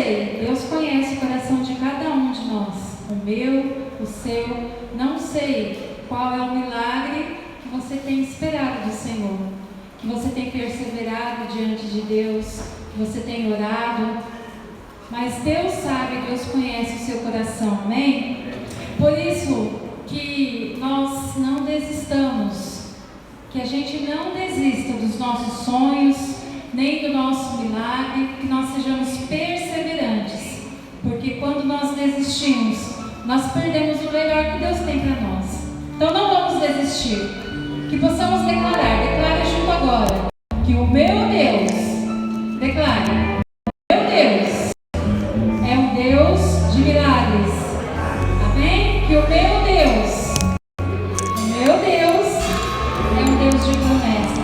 sei, Deus conhece o coração de cada um de nós, o meu, o seu. Não sei qual é o milagre que você tem esperado do Senhor, que você tem perseverado diante de Deus, que você tem orado, mas Deus sabe, Deus conhece o seu coração, amém? Por isso que nós não desistamos, que a gente não desista dos nossos sonhos, nem do nosso milagre, que nós sejamos perseverantes, porque quando nós desistimos, nós perdemos o melhor que Deus tem para nós. Então não vamos desistir, que possamos declare junto agora, que o meu Deus, declare, meu Deus é um Deus de milagres, amém? Que o meu Deus é um Deus de promessas.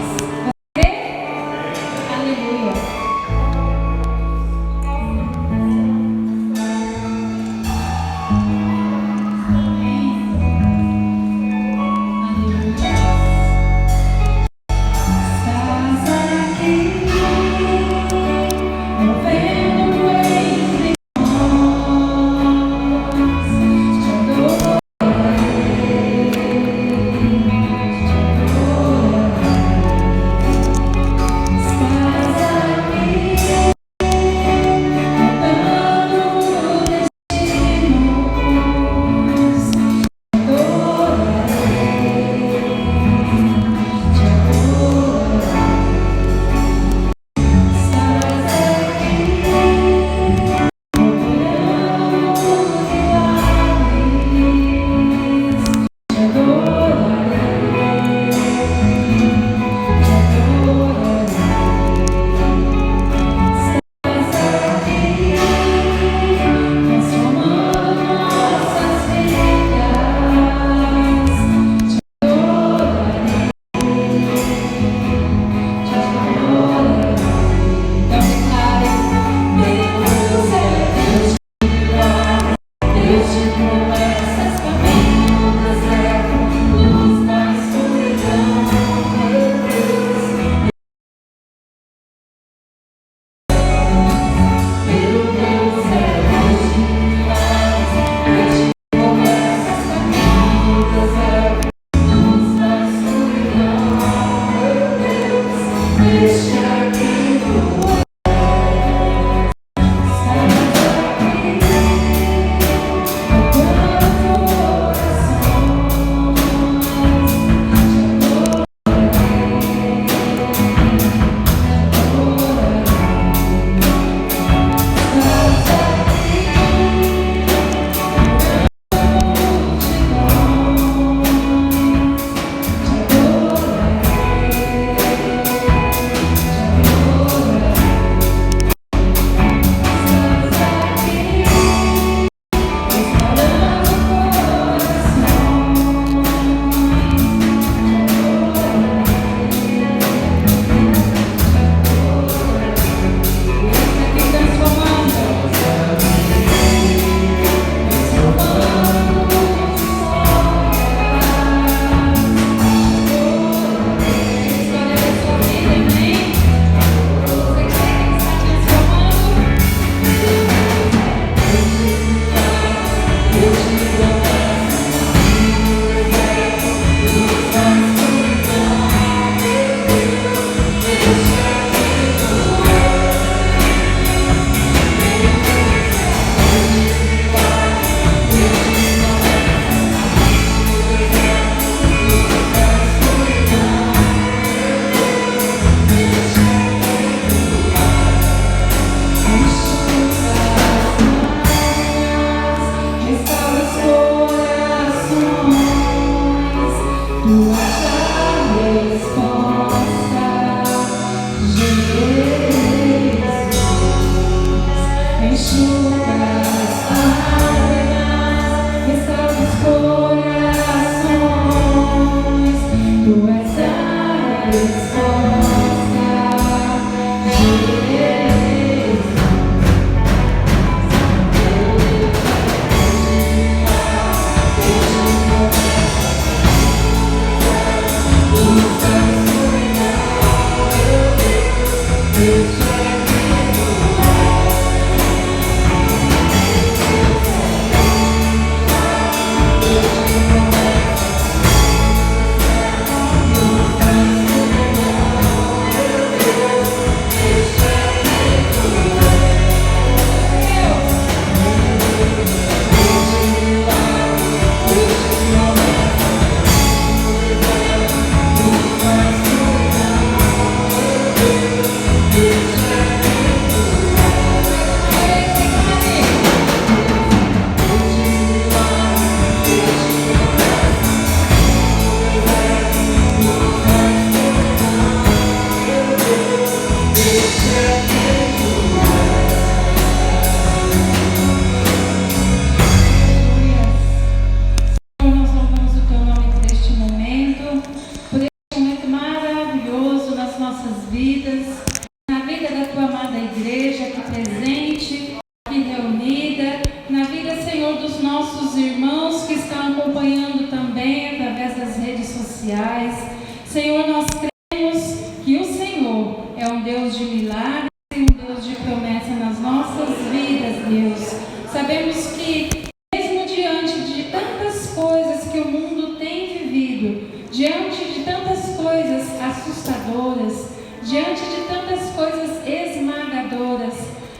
Deus. Sabemos que, mesmo diante de tantas coisas que o mundo tem vivido, diante de tantas coisas assustadoras, diante de tantas coisas esmagadoras,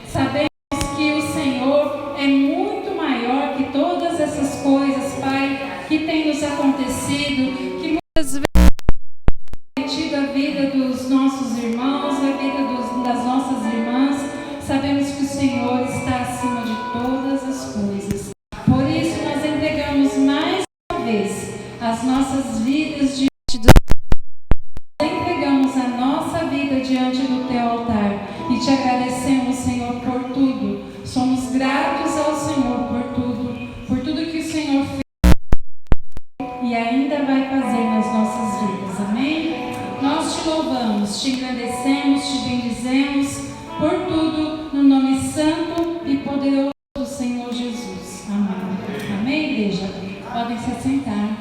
sabemos que o Senhor é muito maior que todas essas coisas, Pai, que tem nos acontecido, que muitas vezes tem tido a vida dos nossos irmãos, a vida das nossas irmãs. Sabemos que o Senhor está acima de todas as coisas. Por isso nós entregamos mais uma vez as nossas vidas diante do Senhor. Entregamos a nossa vida diante do Teu altar e Te agradecemos, Senhor, por tudo. Somos gratos ao Senhor por tudo que o Senhor fez e ainda vai fazer nas nossas vidas. Amém? Nós Te louvamos, Te agradecemos, Te bendizemos por tudo, no nome santo e poderoso do Senhor Jesus. Amém. Amém, igreja? Podem se assentar.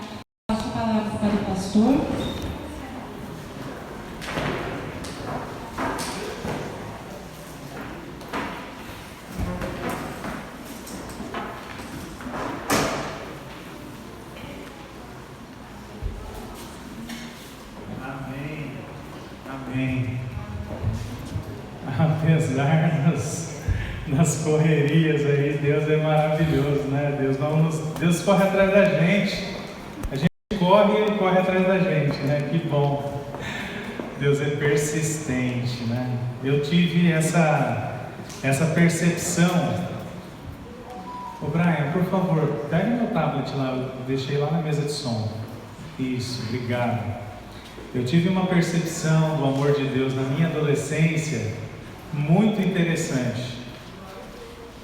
Passo a palavra para o pastor. Amém. Amém. Apesar das correrias aí, Deus é maravilhoso, né? Deus corre atrás da gente. A gente corre e Ele corre atrás da gente, né? Que bom. Deus é persistente, né? Eu tive essa percepção. Ô Brian, por favor, pega meu tablet lá, eu deixei lá na mesa de som. Isso, obrigado. Eu tive uma percepção do amor de Deus na minha adolescência muito interessante.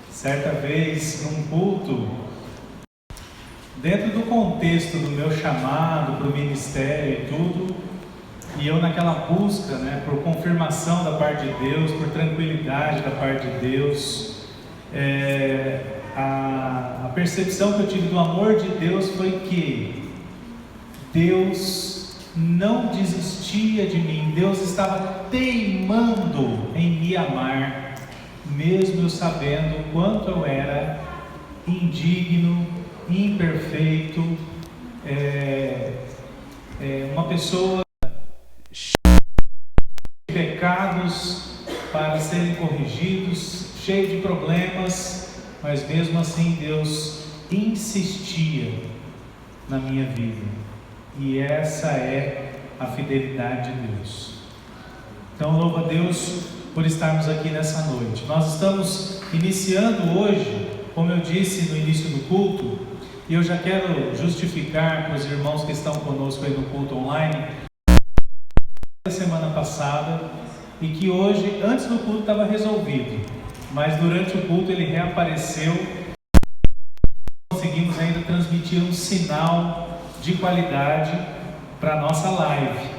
Certa vez, num culto, dentro do contexto do meu chamado para o ministério e tudo, e eu naquela busca, né, por confirmação da parte de Deus, por tranquilidade da parte de Deus, a percepção que eu tive do amor de Deus foi que Deus não desistia de mim, Deus estava teimando em me amar, mesmo eu sabendo o quanto eu era indigno, imperfeito, uma pessoa cheia de pecados para serem corrigidos, cheia de problemas, mas mesmo assim Deus insistia na minha vida. E essa é a fidelidade de Deus. Então, louvo a Deus por estarmos aqui nessa noite. Nós estamos iniciando hoje, como eu disse no início do culto, e eu já quero justificar para os irmãos que estão conosco aí no culto online, da semana passada, e que hoje, antes do culto, estava resolvido, mas durante o culto ele reapareceu. Conseguimos ainda transmitir um sinal de qualidade para a nossa live,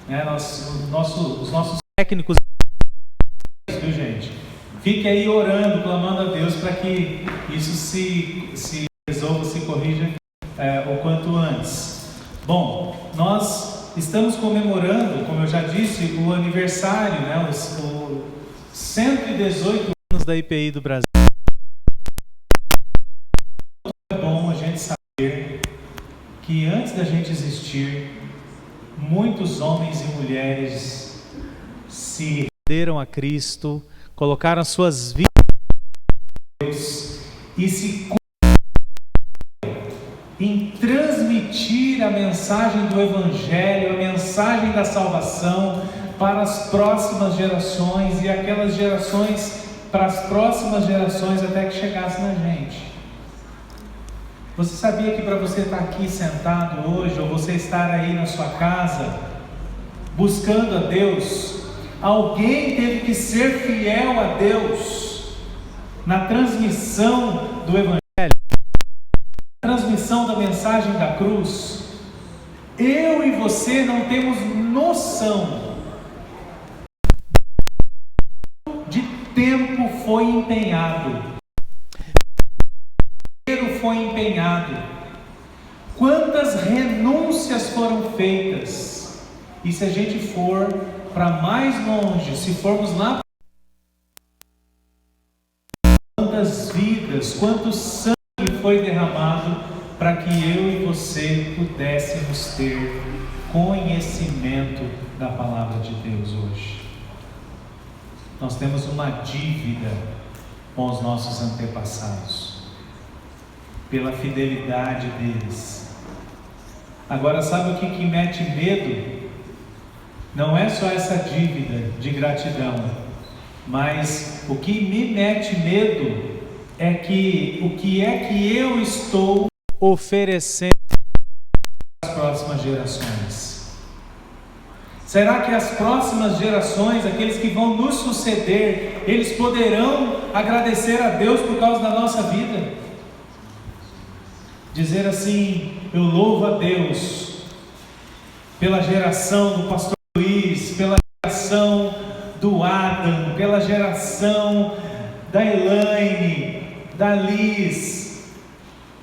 né? Os nossos técnicos, viu, gente? Fique aí orando, clamando a Deus para que isso se resolva, se corrija o quanto antes. Bom, nós estamos comemorando, como eu já disse, o aniversário, né? Os 118 anos da IPI do Brasil. É bom a gente saber que antes da gente existir, muitos homens e mulheres se renderam a Cristo, colocaram suas vidas em Deus e se em transmitir a mensagem do Evangelho, a mensagem da salvação para as próximas gerações e aquelas gerações para as próximas gerações até que chegasse na gente. Você sabia que para você estar aqui sentado hoje, ou você estar aí na sua casa, buscando a Deus, alguém teve que ser fiel a Deus na transmissão do Evangelho, na transmissão da mensagem da cruz? Eu e você não temos noção de tempo foi empenhado. Foi empenhado, quantas renúncias foram feitas, e se a gente for para mais longe, se formos lá quantas vidas, quanto sangue foi derramado para que eu e você pudéssemos ter conhecimento da palavra de Deus hoje. Nós temos uma dívida com os nossos antepassados, pela fidelidade deles. Agora, sabe o que mete medo? Não é só essa dívida de gratidão, mas o que me mete medo é que o que é que eu estou oferecendo às próximas gerações. Será que as próximas gerações, aqueles que vão nos suceder, eles poderão agradecer a Deus por causa da nossa vida? Dizer assim: eu louvo a Deus pela geração do pastor Luiz, pela geração do Adam, pela geração da Elaine, da Liz,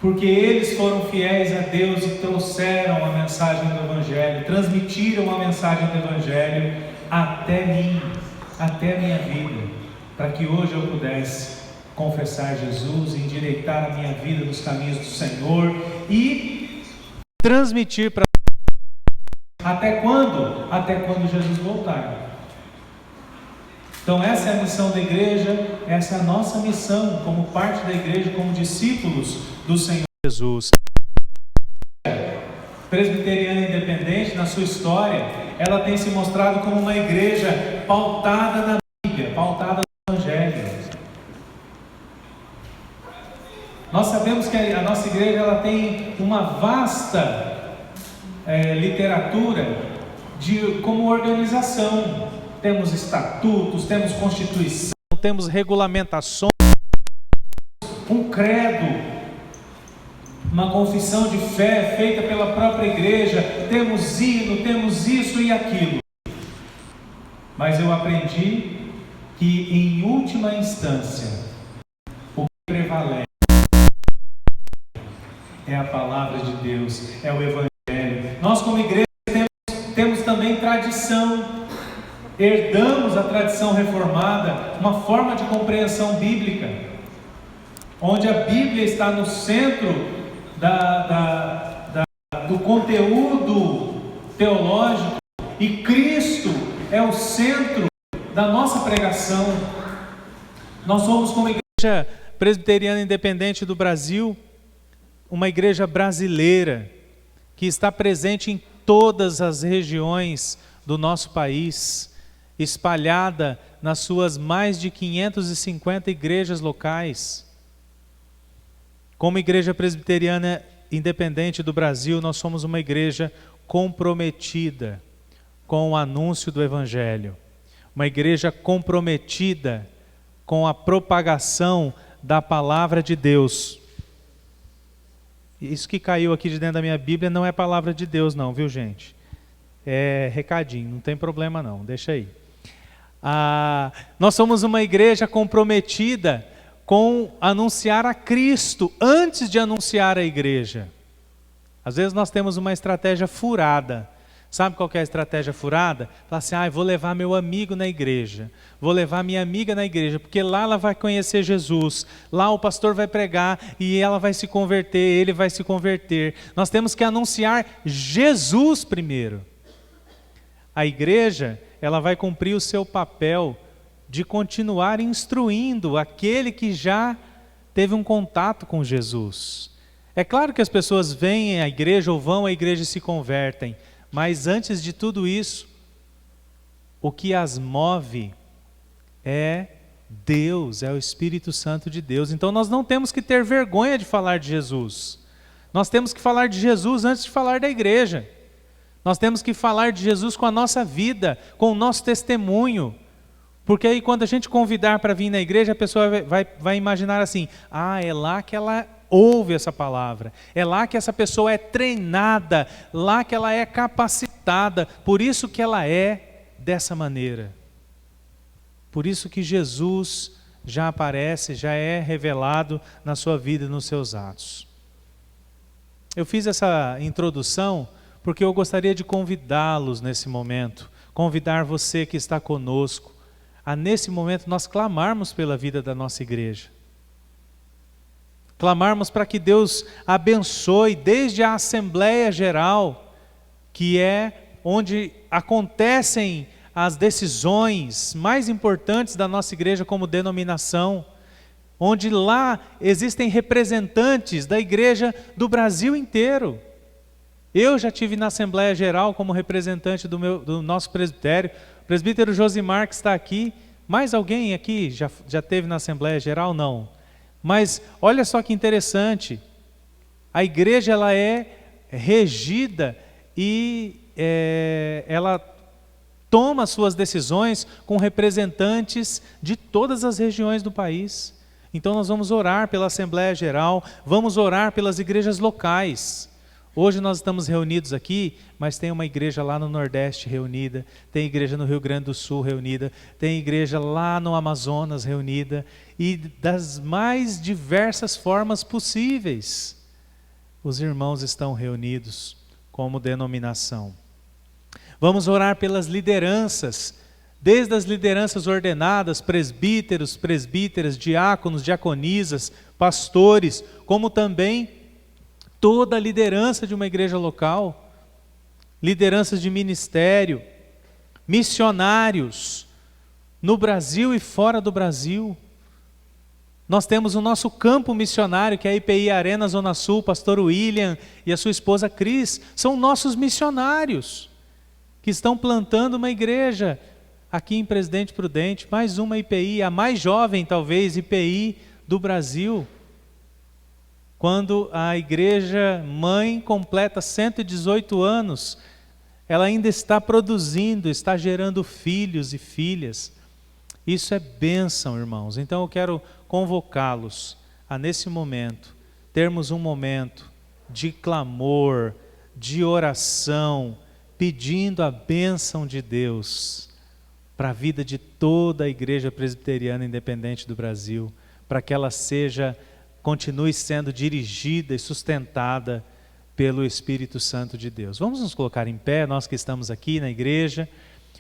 porque eles foram fiéis a Deus e trouxeram a mensagem do Evangelho, transmitiram a mensagem do Evangelho até mim, até a minha vida, para que hoje eu pudesse confessar Jesus, endireitar a minha vida nos caminhos do Senhor e transmitir para... Até quando? Até quando Jesus voltar. Então essa é a missão da igreja, essa é a nossa missão como parte da igreja, como discípulos do Senhor Jesus. Presbiteriana Independente, na sua história, ela tem se mostrado como uma igreja pautada na Bíblia, pautada no Evangelho. Nós sabemos que a nossa igreja ela tem uma vasta literatura como organização. Temos estatutos, temos constituição, temos regulamentações, um credo, uma confissão de fé feita pela própria igreja, temos hino, temos isso e aquilo. Mas eu aprendi que em última instância, o que prevalece é a palavra de Deus, é o Evangelho. Nós como igreja temos também tradição. Herdamos a tradição reformada, uma forma de compreensão bíblica, onde a Bíblia está no centro do conteúdo teológico e Cristo é o centro da nossa pregação. Nós somos como Igreja Presbiteriana Independente do Brasil, uma igreja brasileira que está presente em todas as regiões do nosso país, espalhada nas suas mais de 550 igrejas locais. Como Igreja Presbiteriana Independente do Brasil, nós somos uma igreja comprometida com o anúncio do Evangelho, uma igreja comprometida com a propagação da palavra de Deus. Isso que caiu aqui de dentro da minha Bíblia não é palavra de Deus não, viu gente? É recadinho, não tem problema não, deixa aí. Nós somos uma igreja comprometida com anunciar a Cristo antes de anunciar a igreja. Às vezes nós temos uma estratégia furada. Sabe qual que é a estratégia furada? Fala assim, vou levar meu amigo na igreja, vou levar minha amiga na igreja, porque lá ela vai conhecer Jesus, lá o pastor vai pregar e ela vai se converter, ele vai se converter. Nós temos que anunciar Jesus primeiro. A igreja, ela vai cumprir o seu papel de continuar instruindo aquele que já teve um contato com Jesus. É claro que as pessoas vêm à igreja ou vão à igreja e se convertem, mas antes de tudo isso, o que as move é Deus, é o Espírito Santo de Deus. Então nós não temos que ter vergonha de falar de Jesus. Nós temos que falar de Jesus antes de falar da igreja. Nós temos que falar de Jesus com a nossa vida, com o nosso testemunho. Porque aí quando a gente convidar para vir na igreja, a pessoa vai imaginar assim, é lá que ela ouve essa palavra, é lá que essa pessoa é treinada, lá que ela é capacitada, por isso que ela é dessa maneira. Por isso que Jesus já aparece, já é revelado na sua vida e nos seus atos. Eu fiz essa introdução porque eu gostaria de convidá-los nesse momento, convidar você que está conosco, a nesse momento nós clamarmos pela vida da nossa igreja. Clamarmos para que Deus abençoe desde a Assembleia Geral, que é onde acontecem as decisões mais importantes da nossa igreja como denominação, onde lá existem representantes da igreja do Brasil inteiro. Eu já tive na Assembleia Geral como representante do nosso presbitério. O presbítero Josimar, que está aqui. Mais alguém aqui já teve na Assembleia Geral? Não. Mas olha só que interessante. A igreja ela é regida e ela toma suas decisões com representantes de todas as regiões do país. Então nós vamos orar pela Assembleia Geral, vamos orar pelas igrejas locais. Hoje nós estamos reunidos aqui, mas tem uma igreja lá no Nordeste reunida, tem igreja no Rio Grande do Sul reunida, tem igreja lá no Amazonas reunida, e das mais diversas formas possíveis, os irmãos estão reunidos como denominação. Vamos orar pelas lideranças, desde as lideranças ordenadas, presbíteros, presbíteras, diáconos, diaconisas, pastores, como também toda a liderança de uma igreja local, lideranças de ministério, missionários, no Brasil e fora do Brasil. Nós temos o nosso campo missionário, que é a IPI Arena Zona Sul, pastor William e a sua esposa Cris, são nossos missionários, que estão plantando uma igreja aqui em Presidente Prudente, mais uma IPI, a mais jovem talvez IPI do Brasil. Quando a igreja mãe completa 118 anos, ela ainda está produzindo, está gerando filhos e filhas. Isso é bênção, irmãos. Então eu quero convocá-los a, nesse momento, termos um momento de clamor, de oração, pedindo a bênção de Deus para a vida de toda a Igreja Presbiteriana Independente do Brasil, para que ela continue sendo dirigida e sustentada pelo Espírito Santo de Deus. Vamos nos colocar em pé, nós que estamos aqui na igreja.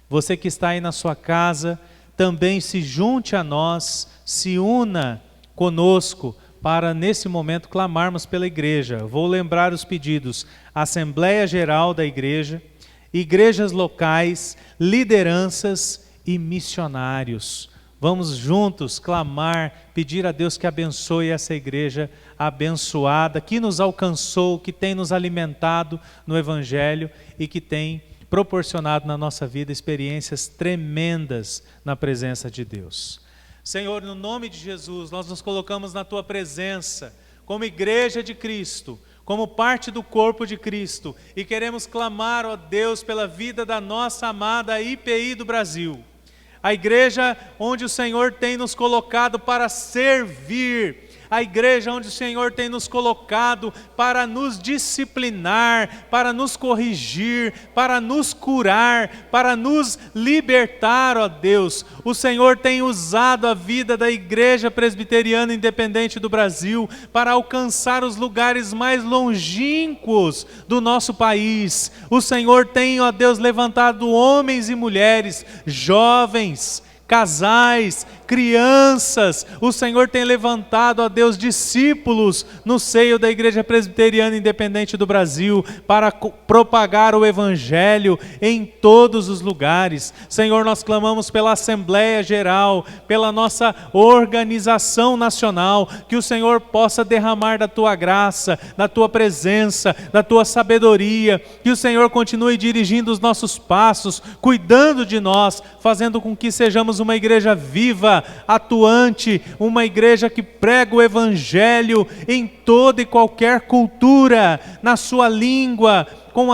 Você que está aí na sua casa, também se junte a nós, se una conosco para nesse momento clamarmos pela igreja. Vou lembrar os pedidos: Assembleia Geral da igreja, igrejas locais, lideranças e missionários. Vamos juntos clamar, pedir a Deus que abençoe essa igreja abençoada, que nos alcançou, que tem nos alimentado no Evangelho e que tem proporcionado na nossa vida experiências tremendas na presença de Deus. Senhor, no nome de Jesus, nós nos colocamos na Tua presença, como igreja de Cristo, como parte do corpo de Cristo, e queremos clamar, ó Deus, pela vida da nossa amada IPI do Brasil. A igreja onde o Senhor tem nos colocado para servir, a igreja onde o Senhor tem nos colocado para nos disciplinar, para nos corrigir, para nos curar, para nos libertar, ó Deus. O Senhor tem usado a vida da Igreja Presbiteriana Independente do Brasil para alcançar os lugares mais longínquos do nosso país. O Senhor tem, ó Deus, levantado homens e mulheres, jovens, casais, crianças. O Senhor tem levantado, ó Deus, discípulos no seio da Igreja Presbiteriana Independente do Brasil para propagar o Evangelho em todos os lugares. Senhor, nós clamamos pela Assembleia Geral, pela nossa organização nacional, que o Senhor possa derramar da Tua graça, da Tua presença, da Tua sabedoria, que o Senhor continue dirigindo os nossos passos, cuidando de nós, fazendo com que sejamos uma igreja viva, atuante, uma igreja que prega o Evangelho em toda e qualquer cultura, na sua língua, com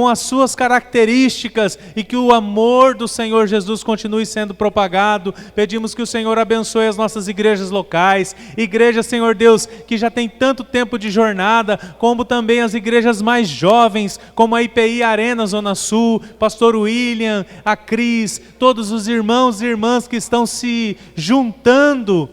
as suas características, e que o amor do Senhor Jesus continue sendo propagado. Pedimos que o Senhor abençoe as nossas igrejas locais, igrejas, Senhor Deus, que já tem tanto tempo de jornada, como também as igrejas mais jovens, como a IPI Arena Zona Sul, pastor William, a Cris, todos os irmãos e irmãs que estão se juntando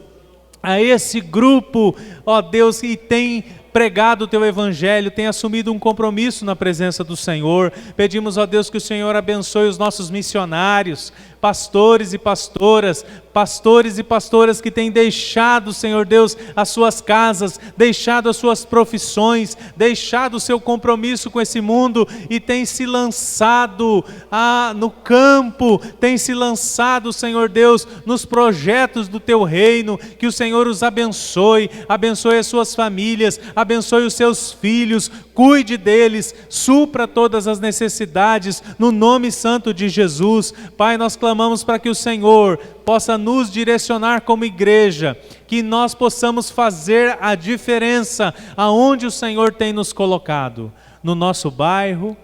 a esse grupo, ó Deus, que tem pregado o Teu Evangelho, tem assumido um compromisso na presença do Senhor. Pedimos, ó Deus, que o Senhor abençoe os nossos missionários, pastores e pastoras que têm deixado, Senhor Deus, as suas casas, deixado as suas profissões, deixado o seu compromisso com esse mundo e têm se lançado no campo, têm se lançado, Senhor Deus, nos projetos do Teu reino. Que o Senhor os abençoe, abençoe as suas famílias, abençoe os seus filhos, cuide deles, supra todas as necessidades, no nome santo de Jesus. Pai, nós clamamos para que o Senhor possa nos direcionar como igreja, que nós possamos fazer a diferença aonde o Senhor tem nos colocado, no nosso bairro,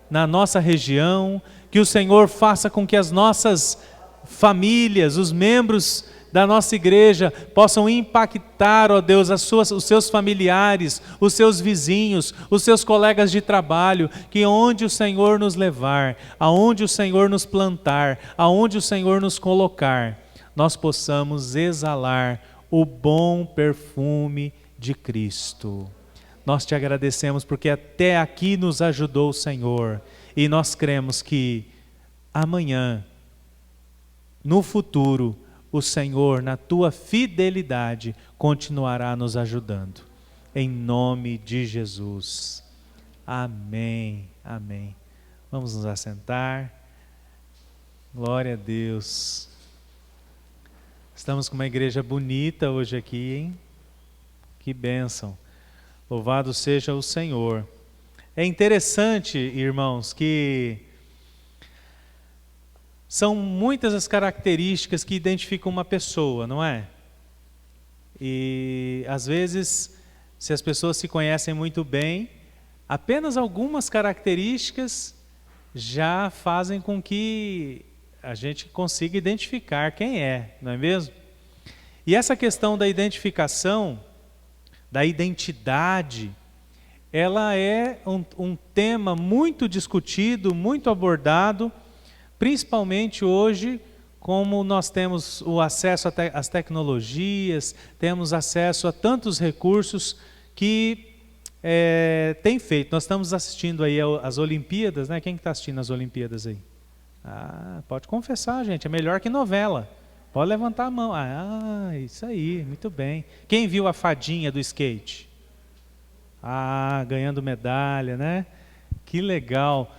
na nossa região, que o Senhor faça com que as nossas famílias, os membros da nossa igreja possam impactar, ó Deus, os seus familiares, os seus vizinhos, os seus colegas de trabalho, que onde o Senhor nos levar, aonde o Senhor nos plantar, aonde o Senhor nos colocar, nós possamos exalar o bom perfume de Cristo. Nós te agradecemos porque até aqui nos ajudou o Senhor, e nós cremos que amanhã, no futuro, o Senhor, na tua fidelidade, continuará nos ajudando. Em nome de Jesus. Amém. Amém. Vamos nos assentar. Glória a Deus. Estamos com uma igreja bonita hoje aqui, hein? Que bênção. Louvado seja o Senhor. É interessante, irmãos, que são muitas as características que identificam uma pessoa, não é? E às vezes, se as pessoas se conhecem muito bem, apenas algumas características já fazem com que a gente consiga identificar quem é, não é mesmo? E essa questão da identificação, da identidade, ela é um tema muito discutido, muito abordado, principalmente hoje, como nós temos o acesso às tecnologias, temos acesso a tantos recursos que tem feito. Nós estamos assistindo aí às Olimpíadas, né? Quem está assistindo às Olimpíadas aí? Pode confessar, gente, é melhor que novela. Pode levantar a mão. Isso aí, muito bem. Quem viu a fadinha do skate? Ganhando medalha, né? Que legal.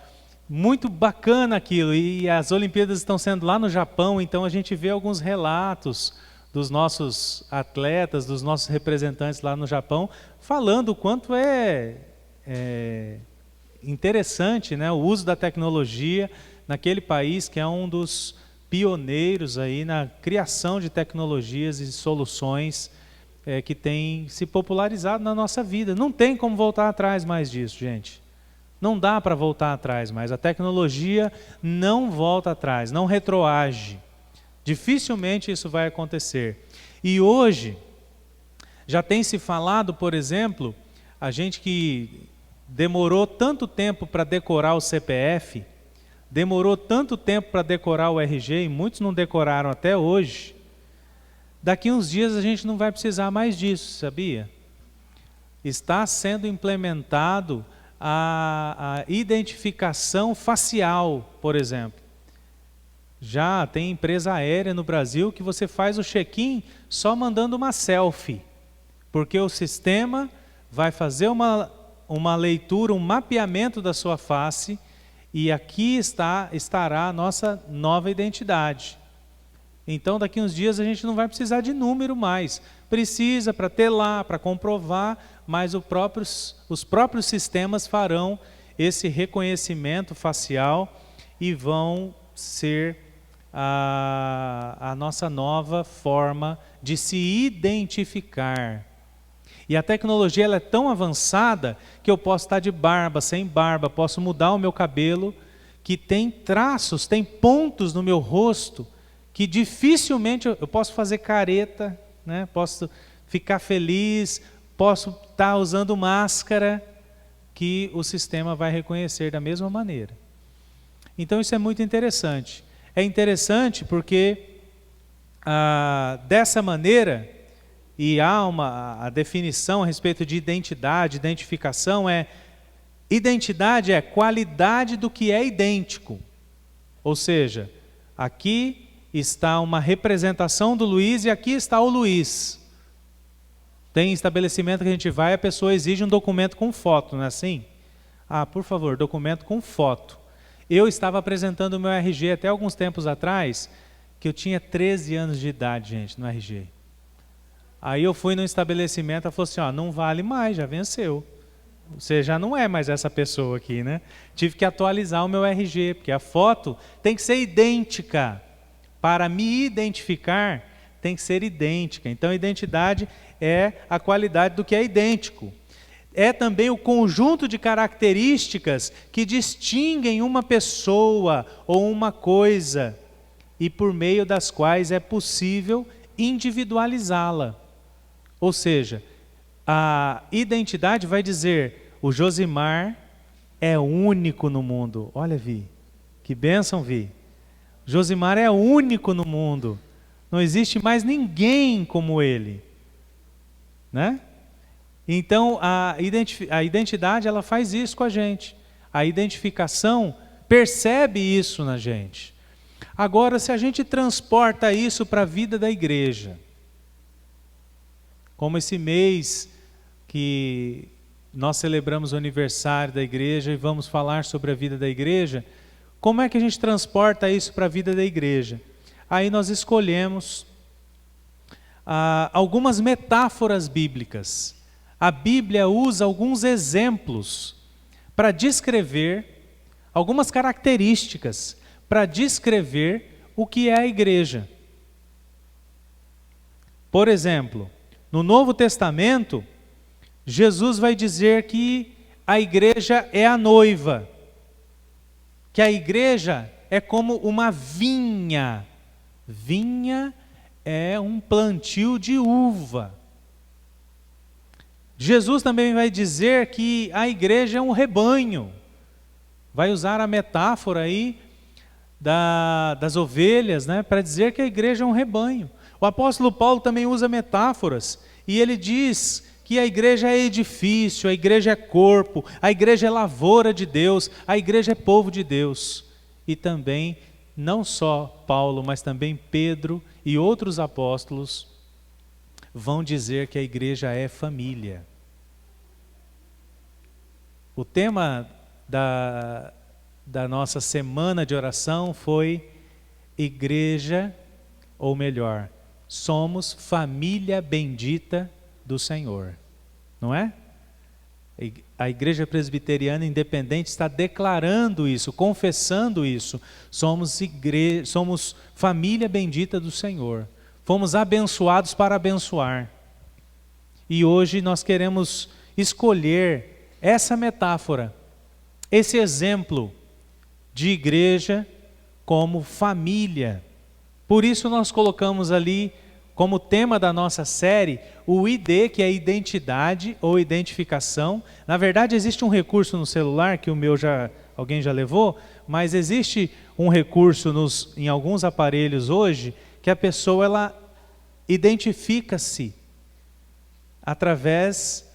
Muito bacana aquilo, e as Olimpíadas estão sendo lá no Japão, então a gente vê alguns relatos dos nossos atletas, dos nossos representantes lá no Japão, falando o quanto é interessante, né, o uso da tecnologia naquele país que é um dos pioneiros aí na criação de tecnologias e soluções que tem se popularizado na nossa vida. Não tem como voltar atrás mais disso, gente. Não dá para voltar atrás mais. A tecnologia não volta atrás, não retroage. Dificilmente isso vai acontecer. E hoje, já tem se falado, por exemplo, a gente que demorou tanto tempo para decorar o CPF, demorou tanto tempo para decorar o RG, e muitos não decoraram até hoje, daqui uns dias a gente não vai precisar mais disso, sabia? Está sendo implementado a identificação facial, por exemplo. Já tem empresa aérea no Brasil que você faz o check-in só mandando uma selfie, porque o sistema vai fazer uma leitura, um mapeamento da sua face, e aqui estará a nossa nova identidade. Então daqui uns dias a gente não vai precisar de número mais. Precisa para ter lá, para comprovar, mas os próprios sistemas farão esse reconhecimento facial e vão ser a nossa nova forma de se identificar. E a tecnologia ela é tão avançada que eu posso estar de barba, sem barba, posso mudar o meu cabelo, que tem traços, tem pontos no meu rosto, que dificilmente eu posso fazer careta, né? Posso ficar feliz, posso estar usando máscara, que o sistema vai reconhecer da mesma maneira. Então isso é muito interessante. É interessante porque dessa maneira, e há a definição a respeito de identidade, identificação identidade é qualidade do que é idêntico. Ou seja, aqui está uma representação do Luiz e aqui está o Luiz. Tem estabelecimento que a gente vai, a pessoa exige um documento com foto, não é assim? Ah, por favor, documento com foto. Eu estava apresentando o meu RG até alguns tempos atrás, que eu tinha 13 anos de idade, gente, no RG. Aí eu fui no estabelecimento, ela falou assim, ó, não vale mais, já venceu. Você já não é mais essa pessoa aqui, né? Tive que atualizar o meu RG, porque a foto tem que ser idêntica. Para me identificar, tem que ser idêntica. Então, a identidade é a qualidade do que é idêntico. É também o conjunto de características que distinguem uma pessoa ou uma coisa e por meio das quais é possível individualizá-la. Ou seja, a identidade vai dizer, o Josimar é único no mundo. Olha, Vi, que bênção, Vi. Josimar é único no mundo. Não existe mais ninguém como ele. Né? Então, a identidade, ela faz isso com a gente. A identificação percebe isso na gente. Agora, se a gente transporta isso para a vida da igreja, como esse mês que nós celebramos o aniversário da igreja e vamos falar sobre a vida da igreja, como é que a gente transporta isso para a vida da igreja? Aí nós escolhemos algumas metáforas bíblicas. A Bíblia usa alguns exemplos para descrever algumas características, para descrever o que é a igreja. Por exemplo, no Novo Testamento, Jesus vai dizer que a igreja é a noiva, que a igreja é como uma vinha. Vinha é um plantio de uva. Jesus também vai dizer que a igreja é um rebanho. Vai usar a metáfora aí das ovelhas, né, para dizer que a igreja é um rebanho. O apóstolo Paulo também usa metáforas e ele diz que a igreja é edifício, a igreja é corpo, a igreja é lavoura de Deus, a igreja é povo de Deus. E também, não só Paulo, mas também Pedro e outros apóstolos vão dizer que a igreja é família. O tema da nossa semana de oração foi igreja, ou melhor, somos família bendita do Senhor, não é? A Igreja Presbiteriana Independente está declarando isso, confessando isso. Somos família bendita do Senhor. Fomos abençoados para abençoar. E hoje nós queremos escolher essa metáfora, esse exemplo de igreja como família. Por isso nós colocamos ali como tema da nossa série o ID, que é identidade ou identificação. Na verdade existe um recurso no celular, que o meu alguém já levou, mas existe um recurso em alguns aparelhos hoje, que a pessoa ela identifica-se através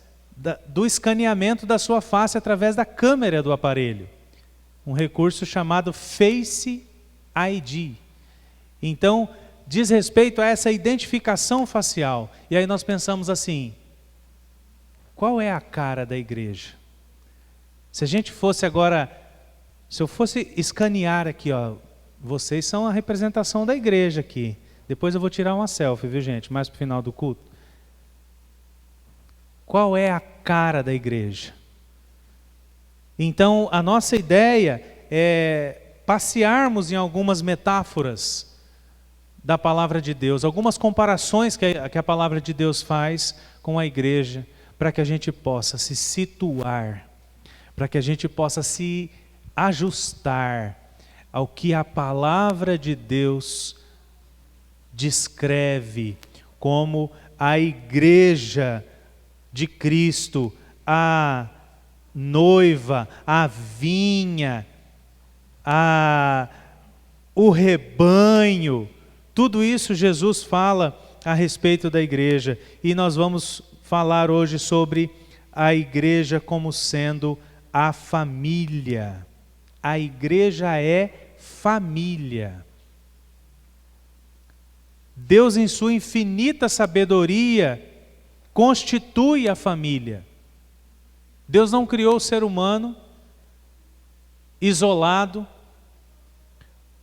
do escaneamento da sua face, através da câmera do aparelho. Um recurso chamado Face ID. Então, diz respeito a essa identificação facial. E aí nós pensamos assim, qual é a cara da igreja? Se a gente fosse agora, se eu fosse escanear aqui, ó, vocês são a representação da igreja aqui. Depois eu vou tirar uma selfie, viu gente, mais para o final do culto. Qual é a cara da igreja? Então, a nossa ideia é passearmos em algumas metáforas da palavra de Deus, algumas comparações que a palavra de Deus faz com a igreja, para que a gente possa se situar, para que a gente possa se ajustar ao que a palavra de Deus descreve como a igreja de Cristo, a noiva, a vinha, o rebanho. Tudo isso Jesus fala a respeito da igreja. E nós vamos falar hoje sobre a igreja como sendo a família. A igreja é família. Deus, em sua infinita sabedoria, constitui a família. Deus não criou o ser humano isolado.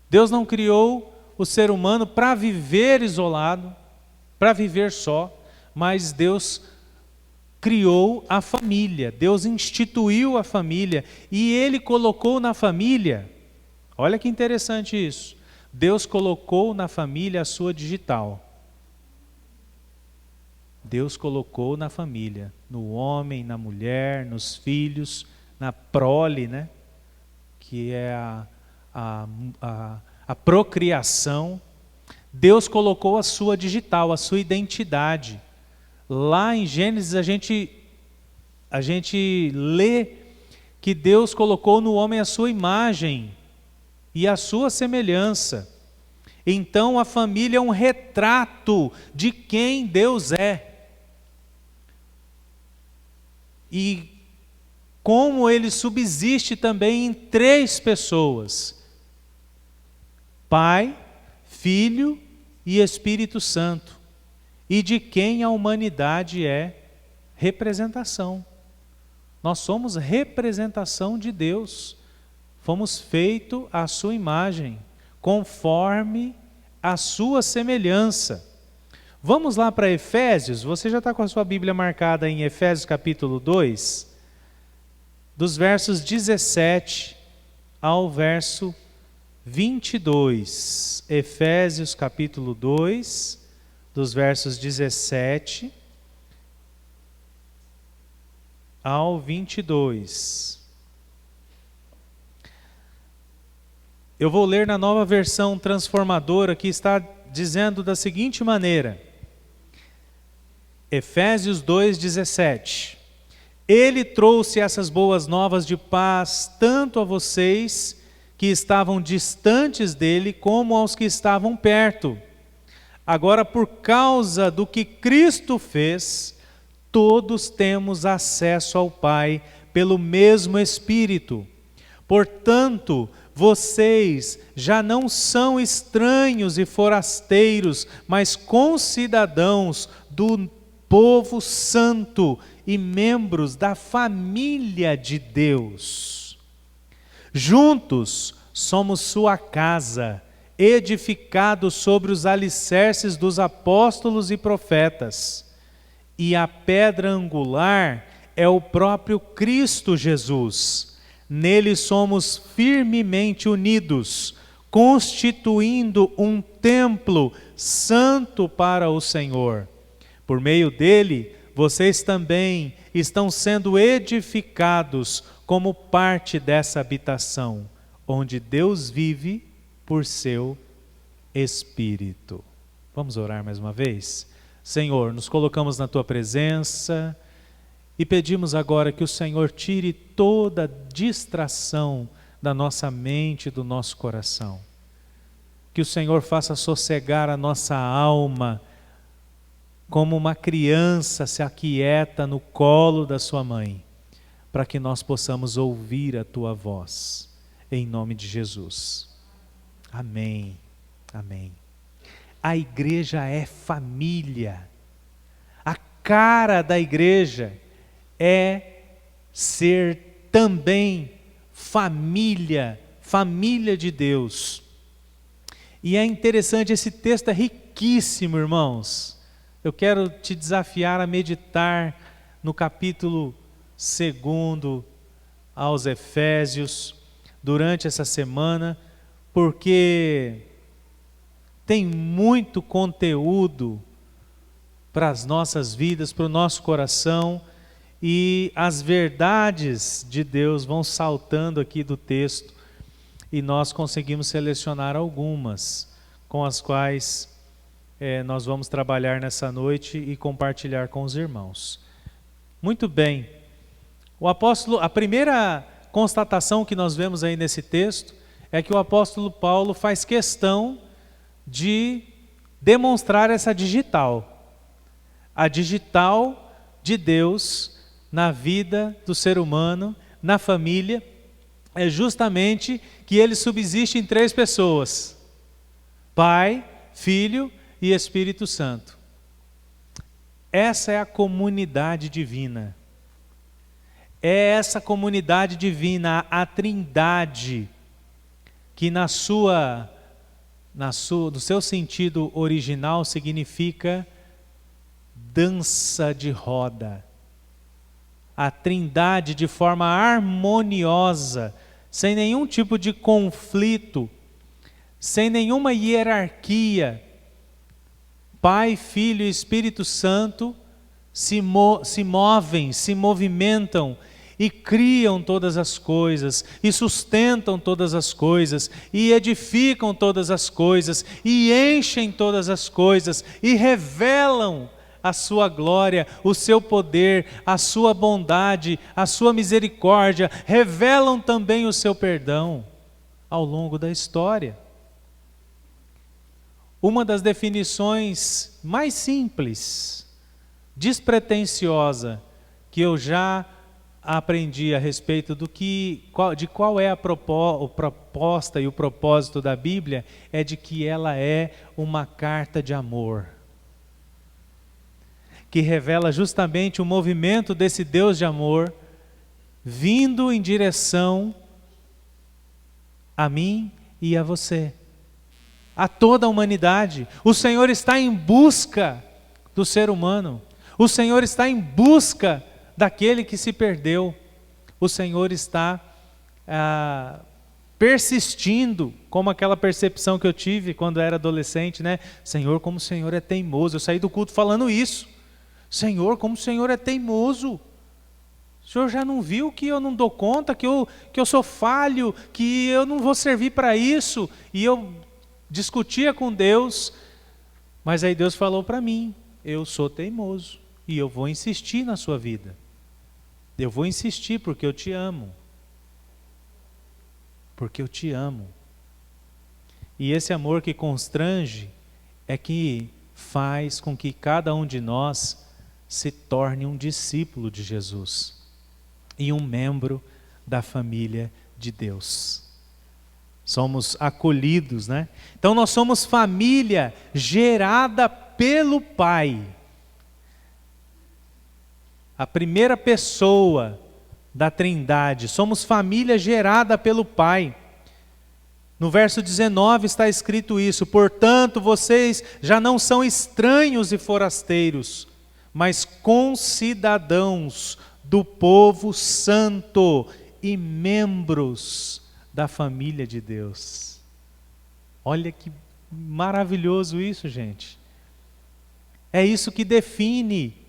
Deus não criou o ser humano para viver isolado, para viver só, mas Deus criou a família, Deus instituiu a família e Ele colocou na família, olha que interessante isso, Deus colocou na família a sua digital. Deus colocou na família, no homem, na mulher, nos filhos, na prole, né? Que é a procriação. Deus colocou a sua digital, a sua identidade. Lá em Gênesis a gente lê que Deus colocou no homem a sua imagem e a sua semelhança. Então a família é um retrato de quem Deus é. E como ele subsiste também em 3 pessoas: Pai, Filho e Espírito Santo, e de quem a humanidade é representação. Nós somos representação de Deus, fomos feitos à sua imagem, conforme a sua semelhança. Vamos lá para Efésios, você já está com a sua Bíblia marcada em Efésios capítulo 2, dos versos 17 ao verso 22. Efésios capítulo 2, dos versos 17 ao 22. Eu vou ler na Nova Versão Transformadora, que está dizendo da seguinte maneira. Efésios 2:17. Ele trouxe essas boas novas de paz tanto a vocês que estavam distantes dele, como aos que estavam perto. Agora, por causa do que Cristo fez, todos temos acesso ao Pai pelo mesmo Espírito. Portanto, vocês já não são estranhos e forasteiros, mas concidadãos do povo santo e membros da família de Deus. Juntos somos sua casa, edificados sobre os alicerces dos apóstolos e profetas. E a pedra angular é o próprio Cristo Jesus. Nele somos firmemente unidos, constituindo um templo santo para o Senhor. Por meio dele, vocês também estão sendo edificados como parte dessa habitação, onde Deus vive por seu Espírito. Vamos orar mais uma vez? Senhor, nos colocamos na Tua presença e pedimos agora que o Senhor tire toda distração da nossa mente e do nosso coração. Que o Senhor faça sossegar a nossa alma, como uma criança se aquieta no colo da sua mãe, para que nós possamos ouvir a Tua voz, em nome de Jesus. Amém, amém. A igreja é família. A cara da igreja é ser também família, família de Deus. E é interessante, esse texto é riquíssimo, irmãos. Eu quero te desafiar a meditar no capítulo 2 aos Efésios durante essa semana, porque tem muito conteúdo para as nossas vidas, para o nosso coração, e as verdades de Deus vão saltando aqui do texto, e nós conseguimos selecionar algumas com as quais nós vamos trabalhar nessa noite e compartilhar com os irmãos. Muito bem. O apóstolo, a primeira constatação que nós vemos aí nesse texto é que o apóstolo Paulo faz questão de demonstrar essa digital. A digital de Deus na vida do ser humano, na família, é justamente que ele subsiste em 3 pessoas: Pai, Filho e Espírito Santo. Essa é a comunidade divina. É essa comunidade divina, a Trindade, que no seu sentido original significa dança de roda. A Trindade de forma harmoniosa, sem nenhum tipo de conflito, sem nenhuma hierarquia. Pai, Filho e Espírito Santo se movem, se movimentam e criam todas as coisas, e sustentam todas as coisas, e edificam todas as coisas, e enchem todas as coisas, e revelam a sua glória, o seu poder, a sua bondade, a sua misericórdia, revelam também o seu perdão ao longo da história. Uma das definições mais simples, despretensiosa, que eu já aprendi a respeito de qual é a proposta e o propósito da Bíblia, é de que ela é uma carta de amor, que revela justamente o movimento desse Deus de amor, vindo em direção a mim e a você, a toda a humanidade. O Senhor está em busca do ser humano, o Senhor está em busca daquele que se perdeu, o Senhor está persistindo, como aquela percepção que eu tive quando era adolescente, né? Senhor, como o Senhor é teimoso. Eu saí do culto falando isso. Senhor, como o Senhor é teimoso. O Senhor já não viu que eu não dou conta, que eu sou falho, que eu não vou servir para isso? E eu discutia com Deus, mas aí Deus falou para mim, eu sou teimoso e eu vou insistir na sua vida. Eu vou insistir porque eu te amo. Porque eu te amo. E esse amor que constrange é que faz com que cada um de nós se torne um discípulo de Jesus e um membro da família de Deus. Somos acolhidos, né? Então nós somos família gerada pelo Pai. A primeira pessoa da Trindade. Somos família gerada pelo Pai. No verso 19 está escrito isso: portanto, vocês já não são estranhos e forasteiros, mas concidadãos do povo santo e membros da família de Deus. Olha que maravilhoso isso, gente. É isso que define.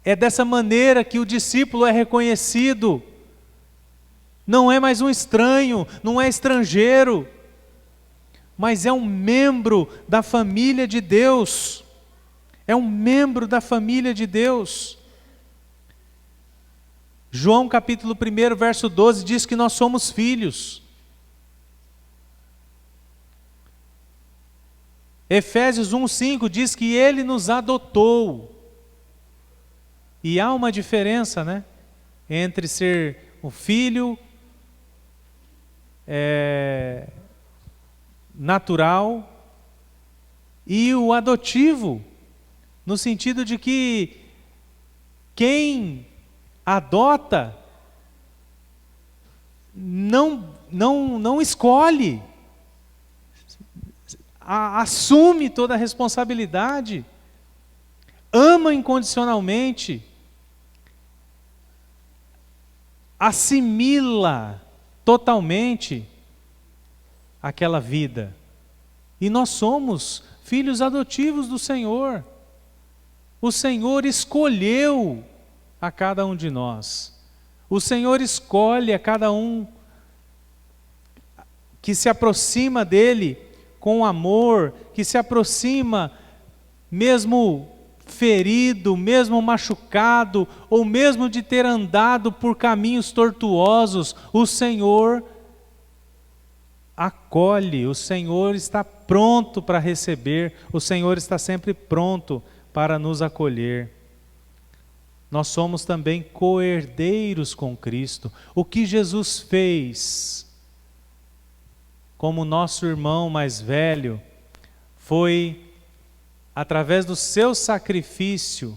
É dessa maneira que o discípulo é reconhecido. Não é mais um estranho, não é estrangeiro, mas é um membro da família de Deus. É um membro da família de Deus. João capítulo 1, verso 12 diz que nós somos filhos. Efésios 1:5 diz que Ele nos adotou. E há uma diferença, né, entre ser o filho natural e o adotivo, no sentido de que quem adota não escolhe, assume toda a responsabilidade, ama incondicionalmente, assimila totalmente aquela vida. E nós somos filhos adotivos do Senhor. O Senhor escolheu a cada um de nós. O Senhor escolhe a cada um que se aproxima dEle com amor, que se aproxima mesmo ferido, mesmo machucado, ou mesmo de ter andado por caminhos tortuosos. O Senhor acolhe, o Senhor está pronto para receber, o Senhor está sempre pronto para nos acolher. Nós somos também co-herdeiros com Cristo. O que Jesus fez como nosso irmão mais velho foi através do seu sacrifício,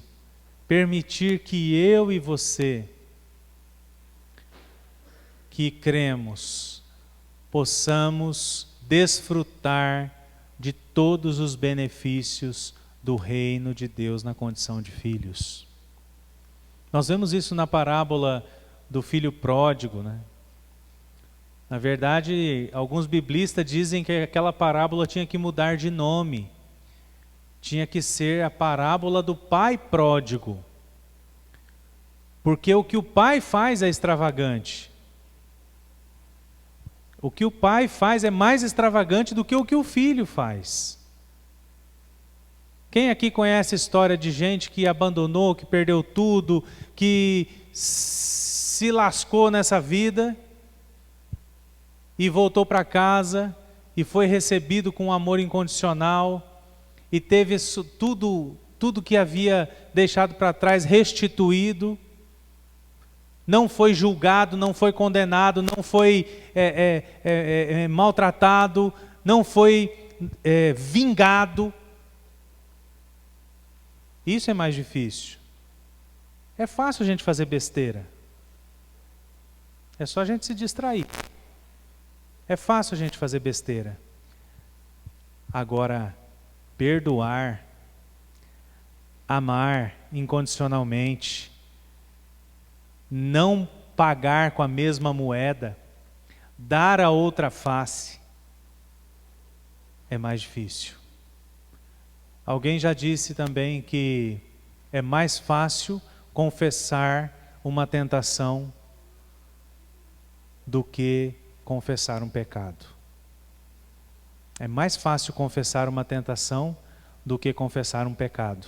permitir que eu e você, que cremos, possamos desfrutar de todos os benefícios do reino de Deus na condição de filhos. Nós vemos isso na parábola do filho pródigo, né? Na verdade, alguns biblistas dizem que aquela parábola tinha que mudar de nome. Tinha que ser a parábola do pai pródigo. Porque o que o pai faz é extravagante. O que o pai faz é mais extravagante do que o filho faz. Quem aqui conhece a história de gente que abandonou, que perdeu tudo, que se lascou nessa vida e voltou para casa e foi recebido com amor incondicional e teve isso, tudo que havia deixado para trás restituído, não foi julgado, não foi condenado, não foi maltratado, não foi vingado. Isso é mais difícil. É fácil a gente fazer besteira. É só a gente se distrair. É fácil a gente fazer besteira. Agora, perdoar, amar incondicionalmente, não pagar com a mesma moeda, dar a outra face, é mais difícil. Alguém já disse também que é mais fácil confessar uma tentação do que confessar um pecado. É mais fácil confessar uma tentação do que confessar um pecado.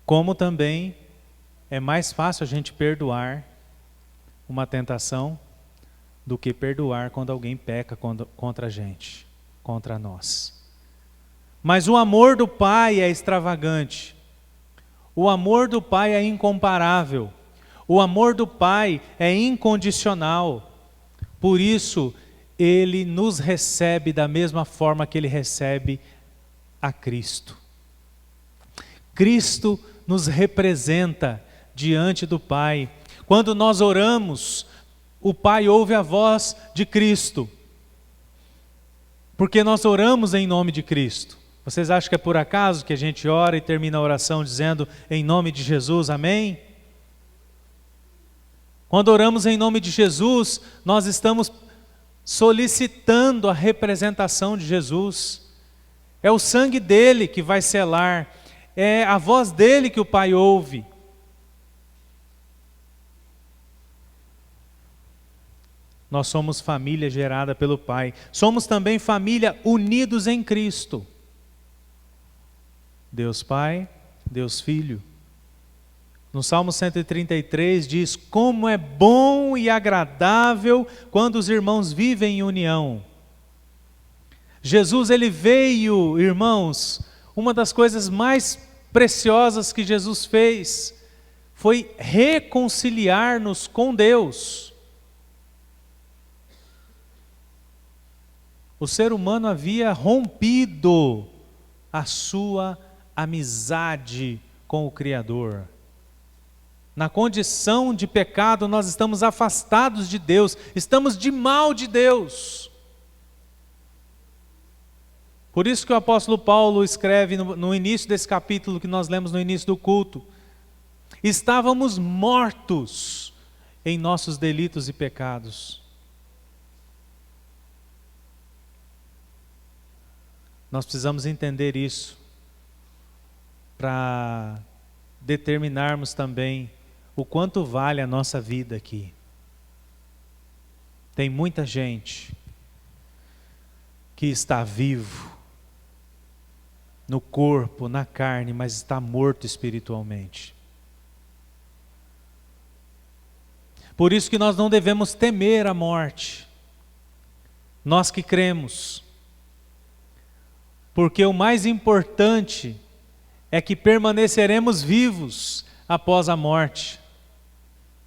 Como também é mais fácil a gente perdoar uma tentação do que perdoar quando alguém peca contra a gente, contra nós. Mas o amor do Pai é extravagante. O amor do Pai é incomparável. O amor do Pai é incondicional. Por isso, Ele nos recebe da mesma forma que Ele recebe a Cristo. Cristo nos representa diante do Pai. Quando nós oramos, o Pai ouve a voz de Cristo. Porque nós oramos em nome de Cristo. Vocês acham que é por acaso que a gente ora e termina a oração dizendo em nome de Jesus, amém? Quando oramos em nome de Jesus, nós estamos solicitando a representação de Jesus. É o sangue dele que vai selar, é a voz dele que o Pai ouve. Nós somos família gerada pelo Pai. Somos também família unidos em Cristo. Deus Pai, Deus Filho. No Salmo 133 diz: como é bom e agradável quando os irmãos vivem em união. Jesus, ele veio, irmãos, uma das coisas mais preciosas que Jesus fez foi reconciliar-nos com Deus. O ser humano havia rompido a sua amizade com o Criador. Na condição de pecado, nós estamos afastados de Deus, estamos de mal de Deus. Por isso que o apóstolo Paulo escreve no início desse capítulo que nós lemos no início do culto: estávamos mortos em nossos delitos e pecados. Nós precisamos entender isso para determinarmos também o quanto vale a nossa vida aqui. Tem muita gente que está vivo no corpo, na carne, mas está morto espiritualmente. Por isso que nós não devemos temer a morte, nós que cremos, porque o mais importante é que permaneceremos vivos após a morte,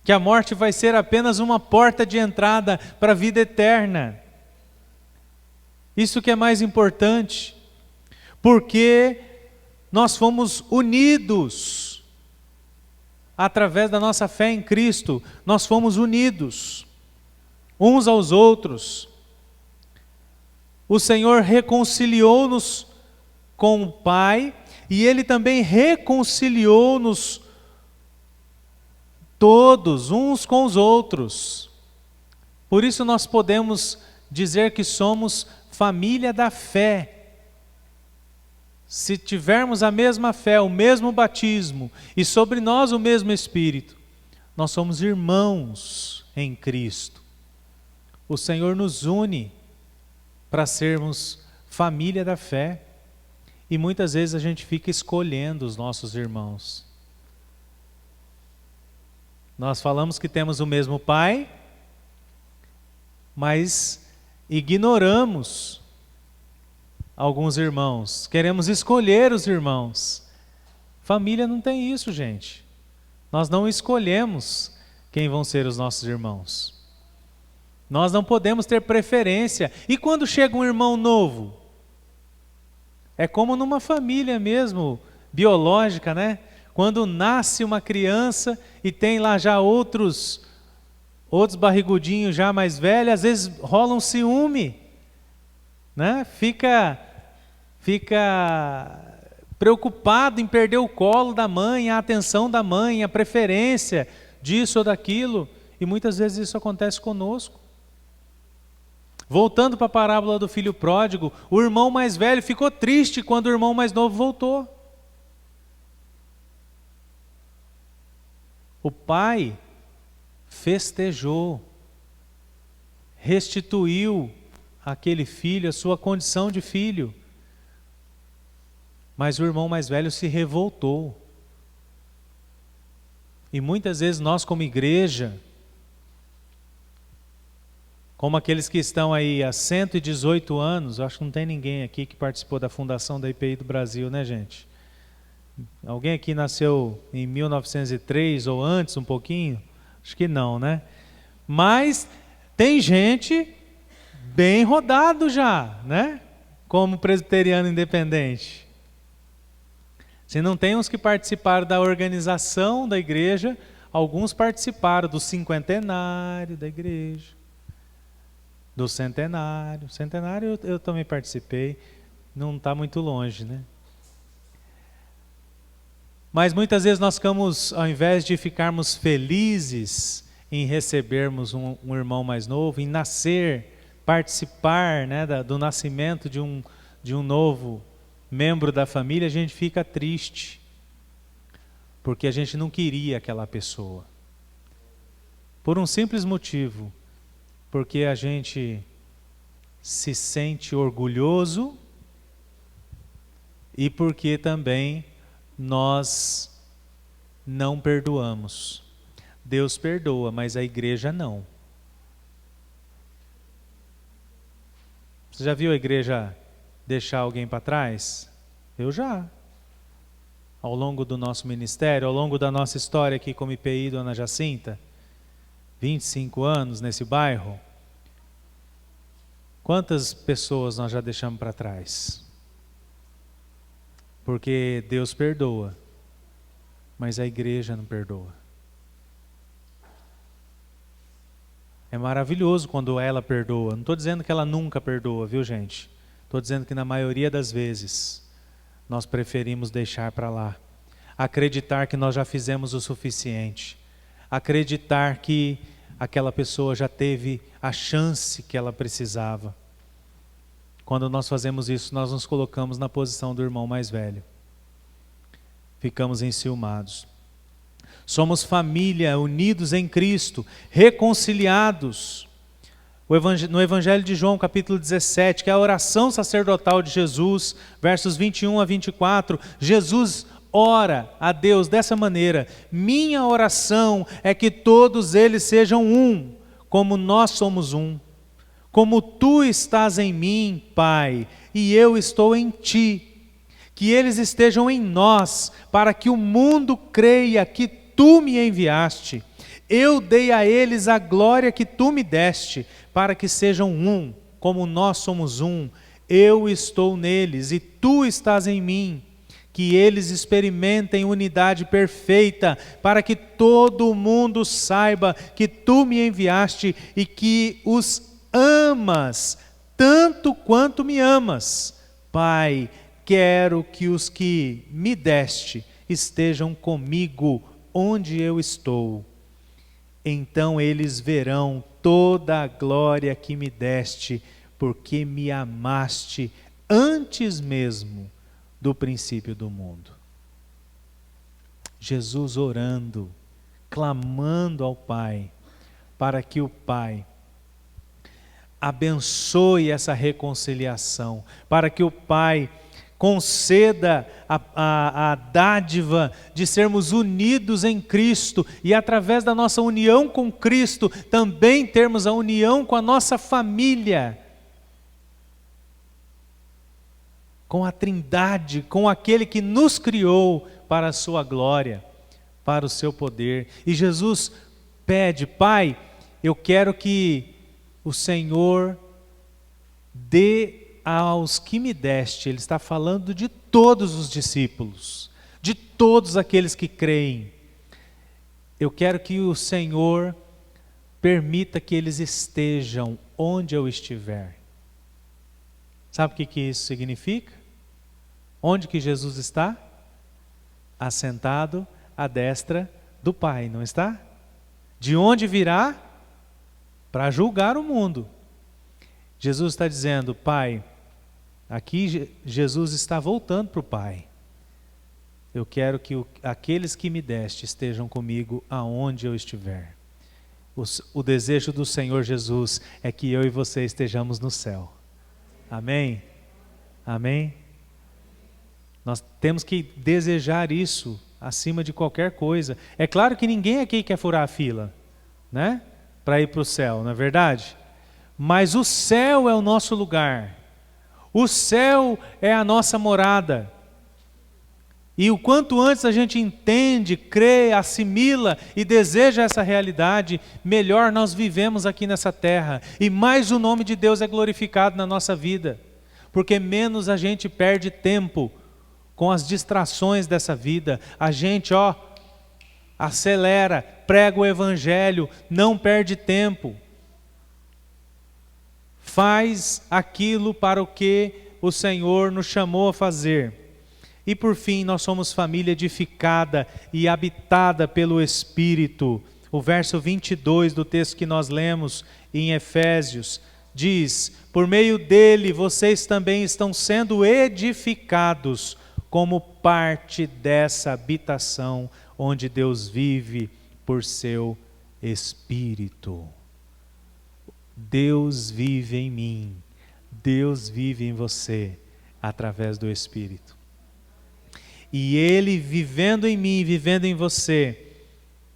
que a morte vai ser apenas uma porta de entrada para a vida eterna. Isso que é mais importante. porque nós fomos unidos. Através da nossa fé em Cristo, nós fomos unidos uns aos outros. O Senhor reconciliou-nos com o Pai, e Ele também reconciliou-nos todos, uns com os outros. Por isso nós podemos dizer que somos família da fé. Se tivermos a mesma fé, o mesmo batismo, e sobre nós o mesmo Espírito, nós somos irmãos em Cristo. O Senhor nos une para sermos família da fé. E muitas vezes a gente fica escolhendo os nossos irmãos. Nós falamos que temos o mesmo Pai, mas ignoramos alguns irmãos. Queremos escolher os irmãos. Família não tem isso, gente. Nós não escolhemos quem vão ser os nossos irmãos. Nós não podemos ter preferência. E quando chega um irmão novo? É como numa família mesmo, biológica, né? Quando nasce uma criança e tem lá já outros barrigudinhos já mais velhos, às vezes rola um ciúme, né? Fica preocupado em perder o colo da mãe, a atenção da mãe, a preferência disso ou daquilo, e muitas vezes isso acontece conosco. Voltando para a parábola do filho pródigo, o irmão mais velho ficou triste quando o irmão mais novo voltou. O pai festejou, restituiu àquele filho a sua condição de filho. Mas o irmão mais velho se revoltou. E muitas vezes nós como igreja, como aqueles que estão aí há 118 anos, acho que não tem ninguém aqui que participou da fundação da IPI do Brasil, né, gente? Alguém aqui nasceu em 1903 ou antes um pouquinho? Acho que não, né? Mas tem gente bem rodado já, né? Como presbiteriano independente. Se não tem uns que participaram da organização da igreja, alguns participaram do cinquentenário da igreja. Do centenário. Centenário eu também participei, não está muito longe, né? Mas muitas vezes nós ficamos, ao invés de ficarmos felizes em recebermos um irmão mais novo, em nascer, participar, né, do nascimento de um novo membro da família, a gente fica triste, porque a gente não queria aquela pessoa. Por um simples motivo. Porque a gente se sente orgulhoso e porque também nós não perdoamos. Deus perdoa, mas a igreja não. Você já viu a igreja deixar alguém para trás? Eu já. Ao longo do nosso ministério, ao longo da nossa história aqui como IPI, Dona Jacinta, 25 anos nesse bairro, quantas pessoas nós já deixamos para trás? Porque Deus perdoa, mas a igreja não perdoa. É maravilhoso quando ela perdoa. Não estou dizendo que ela nunca perdoa, viu, gente? Estou dizendo que na maioria das vezes nós preferimos deixar para lá. Acreditar que nós já fizemos o suficiente. Acreditar que aquela pessoa já teve a chance que ela precisava. Quando nós fazemos isso, nós nos colocamos na posição do irmão mais velho. Ficamos enciumados. Somos família, unidos em Cristo, reconciliados. No Evangelho de João, capítulo 17, que é a oração sacerdotal de Jesus, versos 21 a 24, Jesus ora a Deus dessa maneira: minha oração é que todos eles sejam um, como nós somos um. Como tu estás em mim, Pai, e eu estou em ti. Que eles estejam em nós, para que o mundo creia que tu me enviaste. Eu dei a eles a glória que tu me deste, para que sejam um, como nós somos um, eu estou neles e tu estás em mim, que eles experimentem unidade perfeita, para que todo mundo saiba que tu me enviaste e que os amas, tanto quanto me amas. Pai, quero que os que me deste estejam comigo onde eu estou. Então eles verão toda a glória que me deste, porque me amaste antes mesmo do princípio do mundo. Jesus orando, clamando ao Pai, para que o Pai abençoe essa reconciliação, para que o Pai conceda a dádiva de sermos unidos em Cristo e através da nossa união com Cristo também termos a união com a nossa família, com a Trindade, com aquele que nos criou para a sua glória, para o seu poder. E Jesus pede: Pai, eu quero que o Senhor dê aos que me deste. Ele está falando de todos os discípulos, de todos aqueles que creem. Eu quero que o Senhor permita que eles estejam onde eu estiver. Sabe o que isso significa? Onde que Jesus está? Assentado à destra do Pai, não está? De onde virá? Para julgar o mundo. Jesus está dizendo: Pai, aqui Jesus está voltando para o Pai. Eu quero que aqueles que me deste estejam comigo aonde eu estiver. O desejo do Senhor Jesus é que eu e você estejamos no céu. Amém? Amém? Nós temos que desejar isso acima de qualquer coisa. É claro que ninguém aqui quer furar a fila, né? Para ir para o céu, não é verdade? Mas o céu é o nosso lugar. O céu é a nossa morada. E o quanto antes a gente entende, crê, assimila e deseja essa realidade, melhor nós vivemos aqui nessa terra. E mais o nome de Deus é glorificado na nossa vida. Porque menos a gente perde tempo com as distrações dessa vida. A gente, acelera, prega o evangelho, não perde tempo. Faz aquilo para o que o Senhor nos chamou a fazer. E por fim, nós somos família edificada e habitada pelo Espírito. O verso 22 do texto que nós lemos em Efésios diz: por meio dele vocês também estão sendo edificados como parte dessa habitação onde Deus vive por seu Espírito. Deus vive em mim, Deus vive em você através do Espírito. E Ele vivendo em mim, vivendo em você,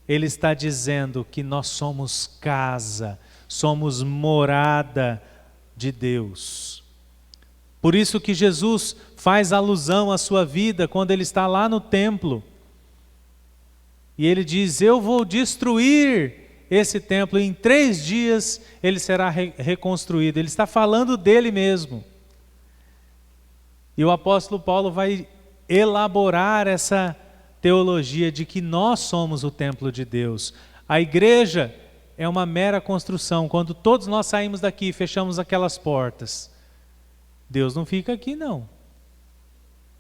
Ele está dizendo que nós somos casa, somos morada de Deus. Por isso que Jesus faz alusão à sua vida quando Ele está lá no templo. E Ele diz: eu vou destruir esse templo, e em 3 dias ele será reconstruído. Ele está falando dele mesmo. E o apóstolo Paulo vai elaborar essa teologia de que nós somos o templo de Deus. A igreja é uma mera construção. Quando todos nós saímos daqui e fechamos aquelas portas, Deus não fica aqui não.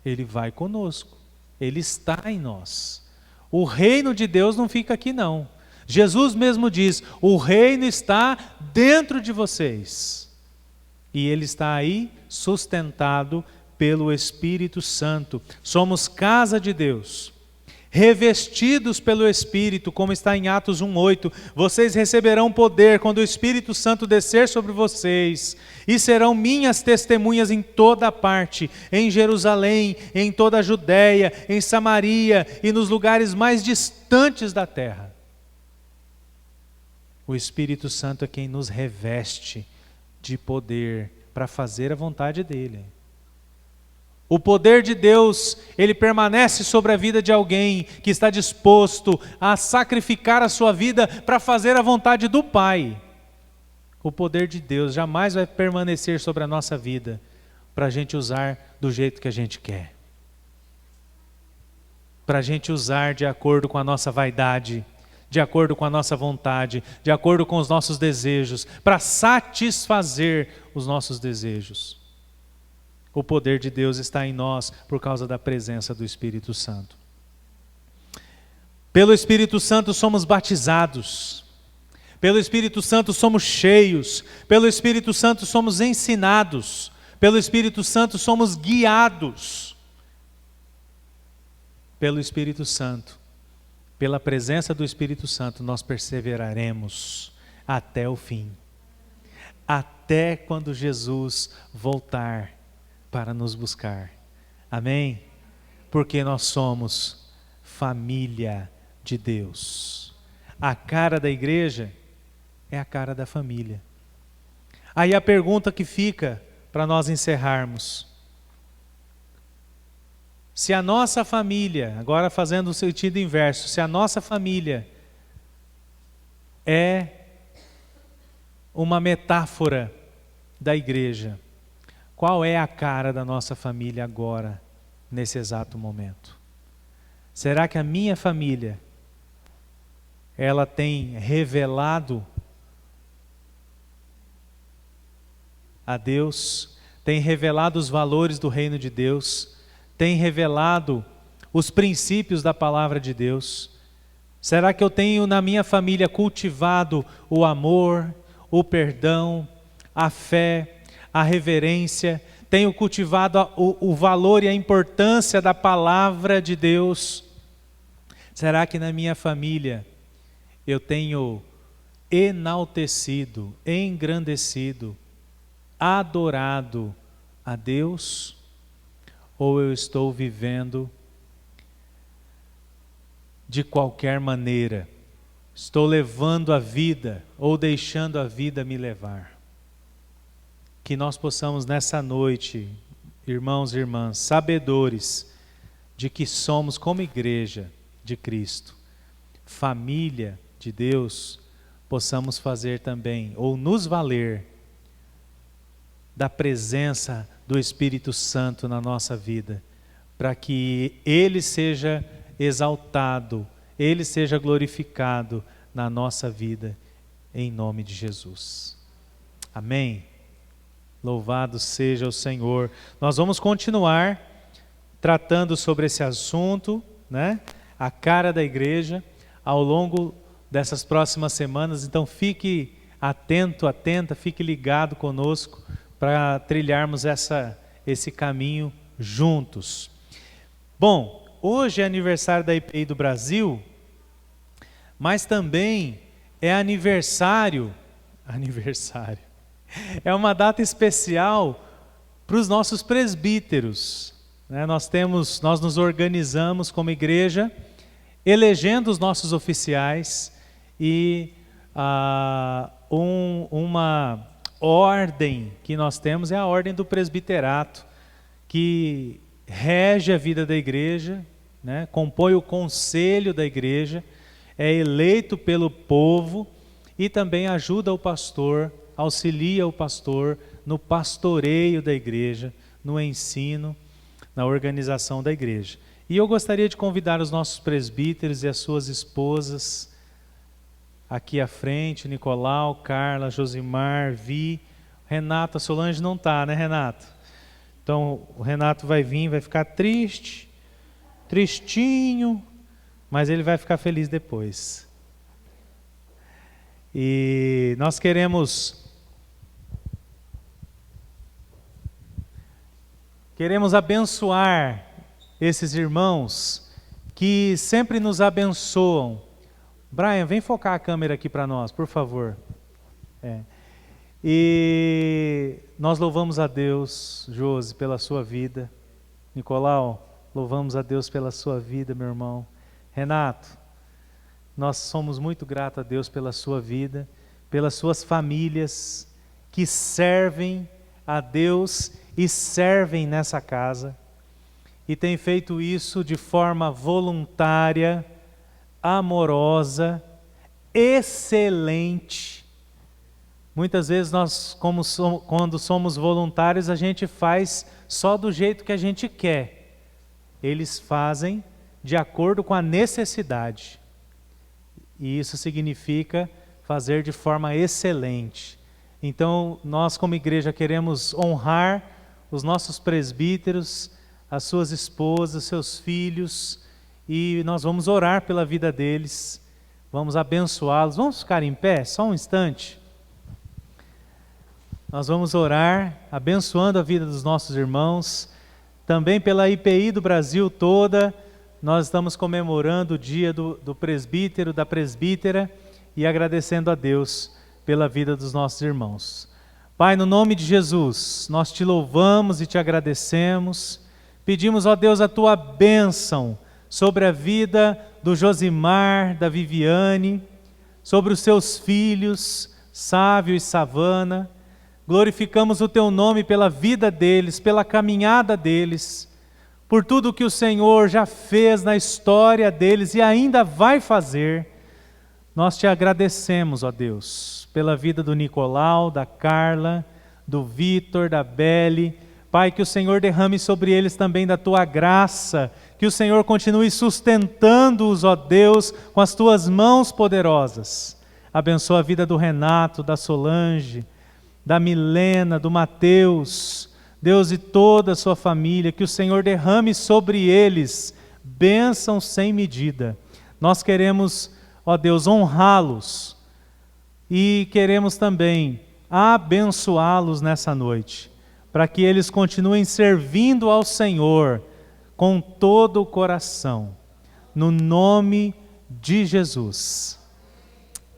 Ele vai conosco. Ele está em nós. O reino de Deus não fica aqui não. Jesus mesmo diz: o reino está dentro de vocês. E ele está aí sustentado pelo Espírito Santo. Somos casa de Deus, revestidos pelo Espírito, como está em Atos 1:8. Vocês receberão poder quando o Espírito Santo descer sobre vocês, e serão minhas testemunhas em toda parte, em Jerusalém, em toda a Judéia, em Samaria e nos lugares mais distantes da terra. O Espírito Santo é quem nos reveste de poder para fazer a vontade dele. O poder de Deus, ele permanece sobre a vida de alguém que está disposto a sacrificar a sua vida para fazer a vontade do Pai. O poder de Deus jamais vai permanecer sobre a nossa vida, para a gente usar do jeito que a gente quer. Para a gente usar de acordo com a nossa vaidade, de acordo com a nossa vontade, de acordo com os nossos desejos, para satisfazer os nossos desejos. O poder de Deus está em nós por causa da presença do Espírito Santo. Pelo Espírito Santo somos batizados, pelo Espírito Santo somos cheios, pelo Espírito Santo somos ensinados, pelo Espírito Santo somos guiados. Pelo Espírito Santo, pela presença do Espírito Santo, nós perseveraremos até o fim. Até quando Jesus voltar para nos buscar. Amém? Porque nós somos família de Deus. A cara da igreja é a cara da família. Aí a pergunta que fica para nós encerrarmos: se a nossa família, agora fazendo o sentido inverso, se a nossa família é uma metáfora da igreja, qual é a cara da nossa família agora, nesse exato momento? Será que a minha família, ela tem revelado a Deus, tem revelado os valores do reino de Deus, tem revelado os princípios da palavra de Deus? Será que eu tenho na minha família cultivado o amor, o perdão, a fé, a reverência? Tenho cultivado o valor e a importância da palavra de Deus? Será que na minha família eu tenho enaltecido, engrandecido, adorado a Deus? Ou eu estou vivendo de qualquer maneira? Estou levando a vida ou deixando a vida me levar? Que nós possamos nessa noite, irmãos e irmãs, sabedores de que somos como igreja de Cristo, família de Deus, possamos fazer também, ou nos valer da presença do Espírito Santo na nossa vida, para que Ele seja exaltado, Ele seja glorificado na nossa vida, em nome de Jesus. Amém? Louvado seja o Senhor. Nós vamos continuar tratando sobre esse assunto, né? A cara da igreja, ao longo dessas próximas semanas. Então fique atento, atenta, fique ligado conosco para trilharmos esse caminho juntos. Bom, hoje é aniversário da IPI do Brasil, mas também é aniversário, é uma data especial para os nossos presbíteros, né? Nós nos organizamos como igreja, elegendo os nossos oficiais e uma ordem que nós temos é a ordem do presbiterato, que rege a vida da igreja, né? Compõe o conselho da igreja, é eleito pelo povo e também ajuda o pastor, auxilia o pastor no pastoreio da igreja, no ensino, na organização da igreja. E eu gostaria de convidar os nossos presbíteros e as suas esposas aqui à frente, Nicolau, Carla, Josimar, Vi, Renato, a Solange não está, né, Renato? Então o Renato vai vir, vai ficar triste, tristinho, mas ele vai ficar feliz depois. E nós queremos abençoar esses irmãos que sempre nos abençoam. Brian, vem focar a câmera aqui para nós, por favor. E nós louvamos a Deus, Josi, pela sua vida. Nicolau, louvamos a Deus pela sua vida, meu irmão. Renato, nós somos muito gratos a Deus pela sua vida, pelas suas famílias que servem a Deus e servem nessa casa. E tem feito isso de forma voluntária, amorosa, excelente, Muitas vezes nós, quando somos voluntários, a gente faz só do jeito que a gente quer. Eles fazem de acordo com a necessidade. E isso significa fazer de forma excelente. Então, nós como igreja queremos honrar os nossos presbíteros, as suas esposas, seus filhos, e nós vamos orar pela vida deles, vamos abençoá-los. Vamos ficar em pé, só um instante. Nós vamos orar, abençoando a vida dos nossos irmãos, também pela IPI do Brasil toda. Nós estamos comemorando o dia do presbítero, da presbítera, e agradecendo a Deus pela vida dos nossos irmãos. Pai, no nome de Jesus, nós te louvamos e te agradecemos. Pedimos, ó Deus, a tua bênção sobre a vida do Josimar, da Viviane, sobre os seus filhos, Sávio e Savana. Glorificamos o teu nome pela vida deles, pela caminhada deles, por tudo que o Senhor já fez na história deles e ainda vai fazer. Nós te agradecemos, ó Deus, pela vida do Nicolau, da Carla, do Vitor, da Beli. Pai, que o Senhor derrame sobre eles também da tua graça, que o Senhor continue sustentando-os, ó Deus, com as tuas mãos poderosas. Abençoa a vida do Renato, da Solange, da Milena, do Mateus, Deus, e toda a sua família, que o Senhor derrame sobre eles bênção sem medida. Nós queremos, ó Deus, honrá-los e queremos também abençoá-los nessa noite, para que eles continuem servindo ao Senhor com todo o coração, no nome de Jesus.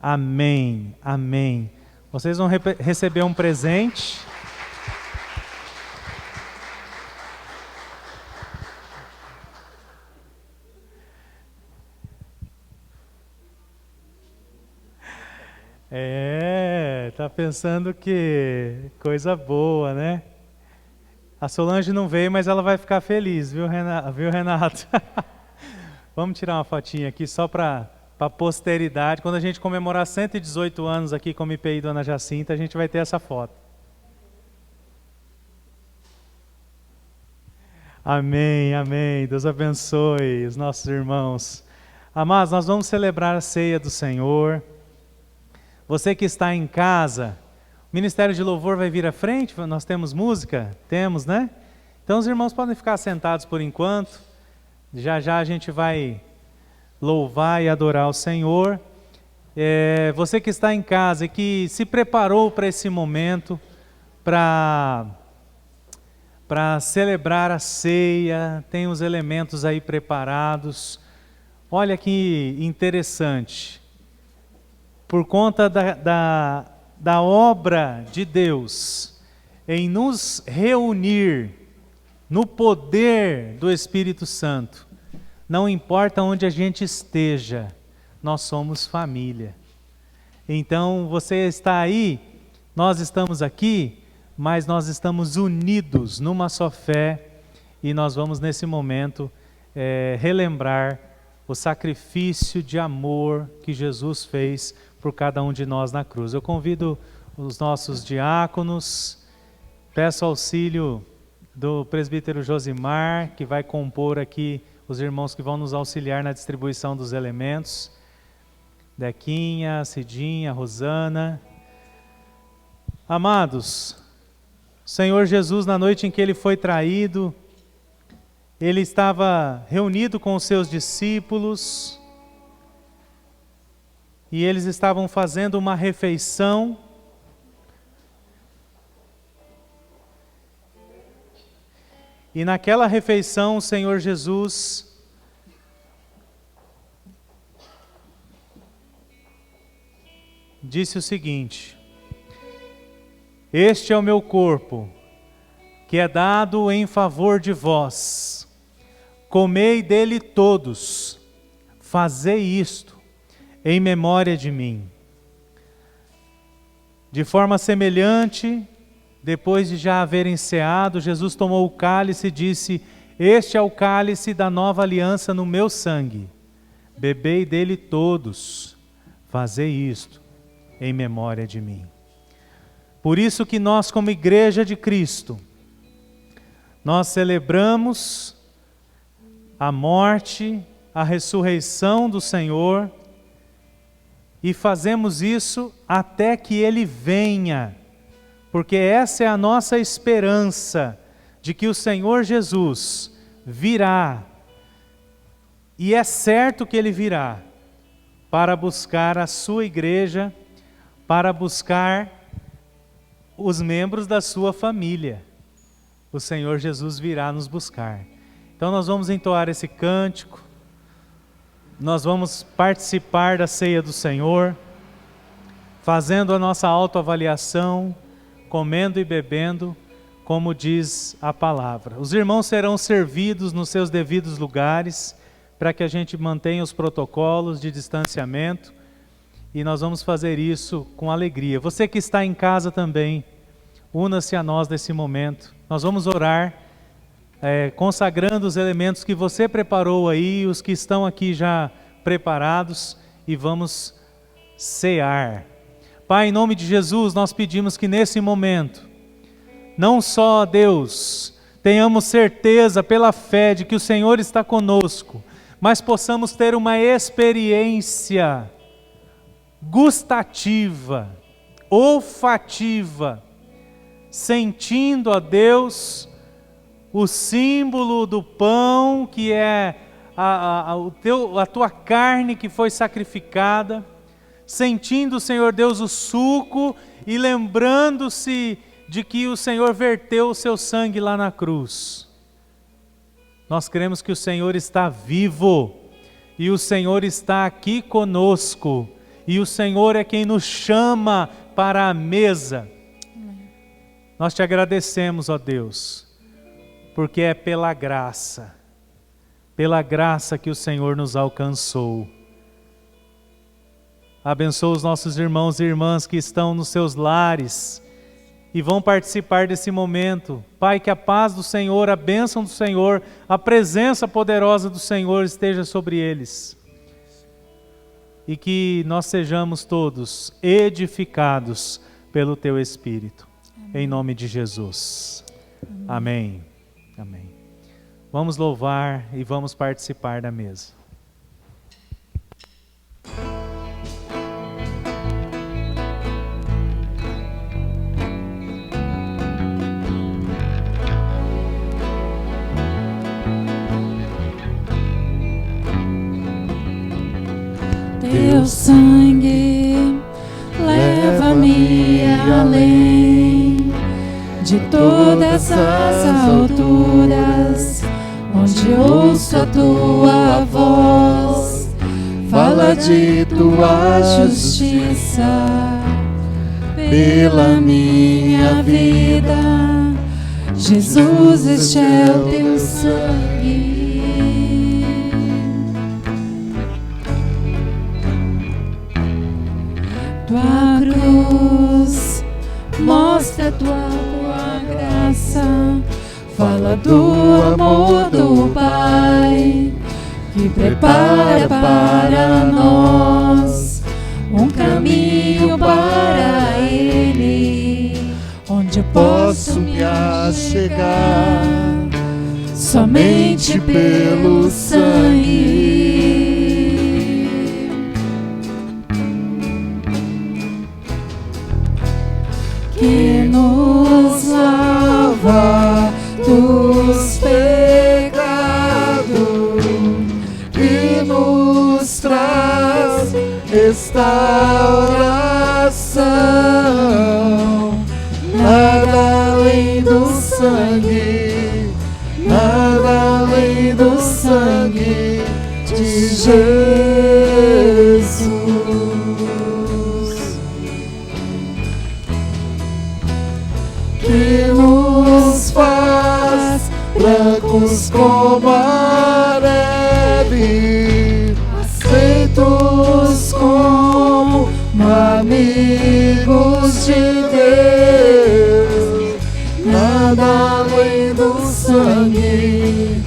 Amém, amém. Vocês vão receber um presente. Tá pensando que coisa boa, né? A Solange não veio, mas ela vai ficar feliz, viu, Renato? Vamos tirar uma fotinha aqui só para a posteridade. Quando a gente comemorar 118 anos aqui como IPI Dona Jacinta, a gente vai ter essa foto. Amém, amém. Deus abençoe os nossos irmãos. Amados, nós vamos celebrar a ceia do Senhor. Você que está em casa, o Ministério de Louvor vai vir à frente, nós temos música? Temos, né? Então os irmãos podem ficar sentados por enquanto, já já a gente vai louvar e adorar o Senhor. Você que está em casa e que se preparou para esse momento, para celebrar a ceia, tem os elementos aí preparados. Olha que interessante. Por conta da obra de Deus em nos reunir no poder do Espírito Santo, não importa onde a gente esteja, nós somos família. Então você está aí, nós estamos aqui, mas nós estamos unidos numa só fé e nós vamos nesse momento relembrar o sacrifício de amor que Jesus fez por cada um de nós na cruz. Eu convido os nossos diáconos, peço auxílio do presbítero Josimar, que vai compor aqui os irmãos que vão nos auxiliar na distribuição dos elementos. Dequinha, Cidinha, Rosana. Amados, o Senhor Jesus, na noite em que Ele foi traído, Ele estava reunido com os seus discípulos e eles estavam fazendo uma refeição. E naquela refeição o Senhor Jesus disse o seguinte: este é o meu corpo, que é dado em favor de vós. Comei dele todos, fazei isto em memória de mim. De forma semelhante, depois de já haverem ceado, Jesus tomou o cálice e disse: este é o cálice da nova aliança no meu sangue. Bebei dele todos, fazei isto em memória de mim. Por isso que nós, como Igreja de Cristo, nós celebramos a morte, a ressurreição do Senhor, e fazemos isso até que Ele venha, porque essa é a nossa esperança, de que o Senhor Jesus virá, e é certo que Ele virá, para buscar a sua igreja, para buscar os membros da sua família. O Senhor Jesus virá nos buscar. Então nós vamos entoar esse cântico, nós vamos participar da ceia do Senhor, fazendo a nossa autoavaliação, comendo e bebendo, como diz a palavra. Os irmãos serão servidos nos seus devidos lugares, para que a gente mantenha os protocolos de distanciamento, e nós vamos fazer isso com alegria. Você que está em casa também, una-se a nós nesse momento. Nós vamos orar, consagrando os elementos que você preparou aí, os que estão aqui já preparados, e vamos cear. Pai, em nome de Jesus, nós pedimos que nesse momento, não só, Deus, tenhamos certeza pela fé de que o Senhor está conosco, mas possamos ter uma experiência gustativa, olfativa, sentindo, ó Deus, o símbolo do pão, que é a tua carne que foi sacrificada, sentindo, Senhor Deus, o suco, e lembrando-se de que o Senhor verteu o seu sangue lá na cruz. Nós cremos que o Senhor está vivo, e o Senhor está aqui conosco, e o Senhor é quem nos chama para a mesa. Nós te agradecemos, ó Deus, porque é pela graça que o Senhor nos alcançou. Abençoa os nossos irmãos e irmãs que estão nos seus lares e vão participar desse momento. Pai, que a paz do Senhor, a bênção do Senhor, a presença poderosa do Senhor esteja sobre eles. E que nós sejamos todos edificados pelo Teu Espírito. Amém. Em nome de Jesus. Amém. Amém. Vamos louvar e vamos participar da mesa. Teu sangue leva-me além de todas as alturas, onde ouço a tua voz, fala de tua justiça pela minha vida. Jesus, este é o teu sangue. Tua cruz mostra tua graça, fala do amor do Pai, que prepara para nós um caminho para Ele, onde eu posso me achegar somente pelo sangue. Que nos lava dos pecados e nos traz restauração. Nada além do sangue, nada além do sangue de Jesus. Que nos faz brancos como a neve, aceitos como amigos de Deus. Nada além do sangue,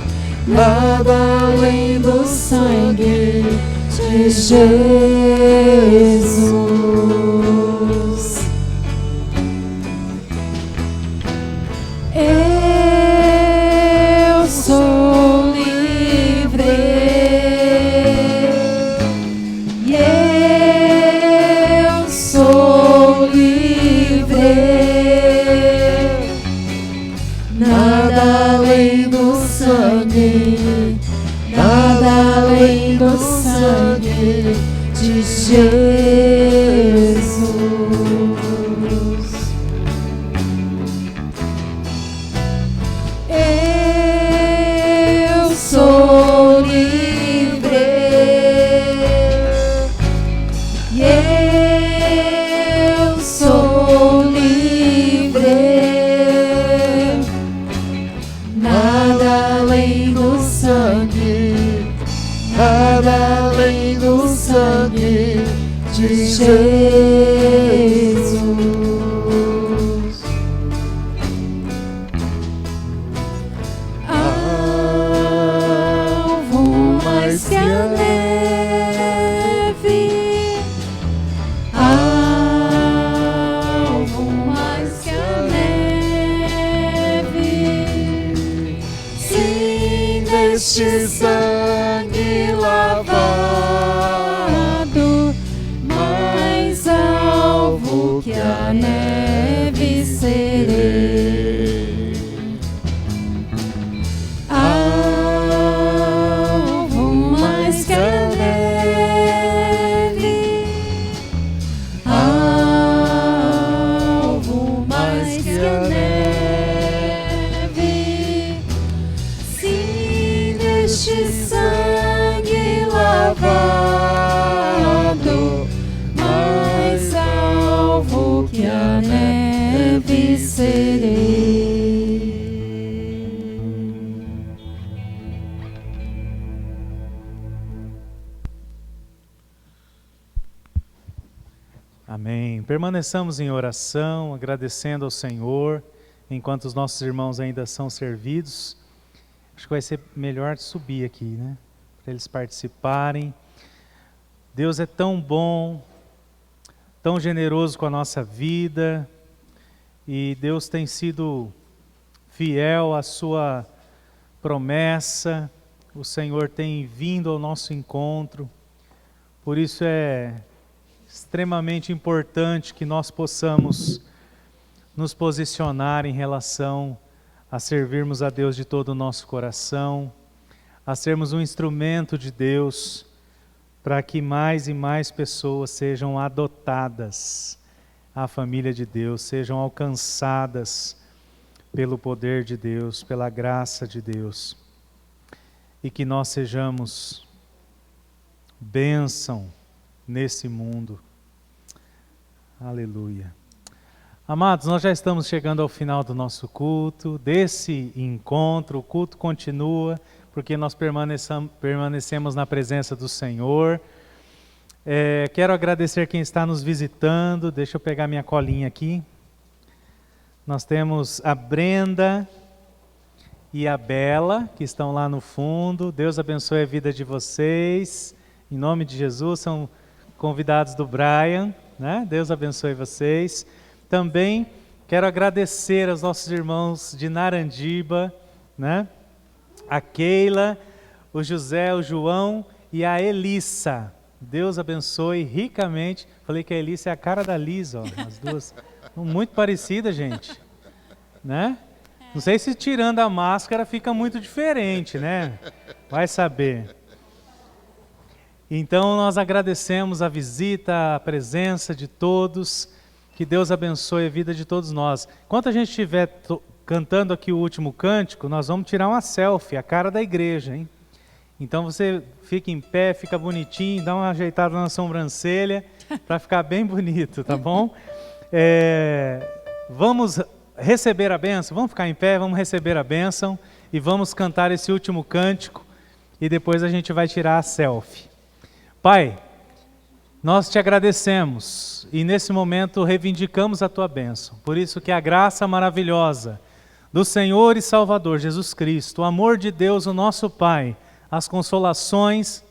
nada além do sangue de Jesus. sangue de Jesus. Eu sou livre, eu sou livre, nada além do sangue, nada além do sangue de Jesus. Alvo mais que a neve, alvo mais que a neve, sim, neste sangue lavado, mais alvo que a neve serei. Alvo mais que a neve, alvo mais que a neve, sim, neste sangue lavado, mais alvo que a neve serei. Amém. Permaneçamos em oração, agradecendo ao Senhor, enquanto os nossos irmãos ainda são servidos. Acho que vai ser melhor subir aqui, né? Para eles participarem. Deus é tão bom, tão generoso com a nossa vida, e Deus tem sido fiel à sua promessa. O Senhor tem vindo ao nosso encontro. Por isso é extremamente importante que nós possamos nos posicionar em relação a servirmos a Deus de todo o nosso coração, a sermos um instrumento de Deus para que mais e mais pessoas sejam adotadas à família de Deus, sejam alcançadas pelo poder de Deus, pela graça de Deus, e que nós sejamos bênção nesse mundo. Aleluia. Amados, nós já estamos chegando ao final do nosso culto, desse encontro. O culto continua, porque nós permanecemos na presença do Senhor. Quero agradecer quem está nos visitando. Deixa eu pegar minha colinha aqui. Nós temos a Brenda e a Bela, que estão lá no fundo. Deus abençoe a vida de vocês. Em nome de Jesus, são convidados do Brian, né? Deus abençoe vocês. Também quero agradecer aos nossos irmãos de Narandiba, né? A Keila, o José, o João e a Elissa. Deus abençoe ricamente. Falei que a Elissa é a cara da Liz, ó, as duas. Muito parecidas, gente, né? Não sei se tirando a máscara fica muito diferente, né? Vai saber. Então nós agradecemos a visita, a presença de todos. Que Deus abençoe a vida de todos nós. Enquanto a gente estiver cantando aqui o último cântico, nós vamos tirar uma selfie, a cara da igreja, hein? Então você fica em pé, fica bonitinho, dá uma ajeitada na sobrancelha para ficar bem bonito, tá bom? Vamos receber a bênção, vamos ficar em pé, vamos receber a bênção e vamos cantar esse último cântico e depois a gente vai tirar a selfie. Pai, nós te agradecemos e nesse momento reivindicamos a tua bênção. Por isso que a graça maravilhosa do Senhor e Salvador Jesus Cristo, o amor de Deus, o nosso Pai, as consolações,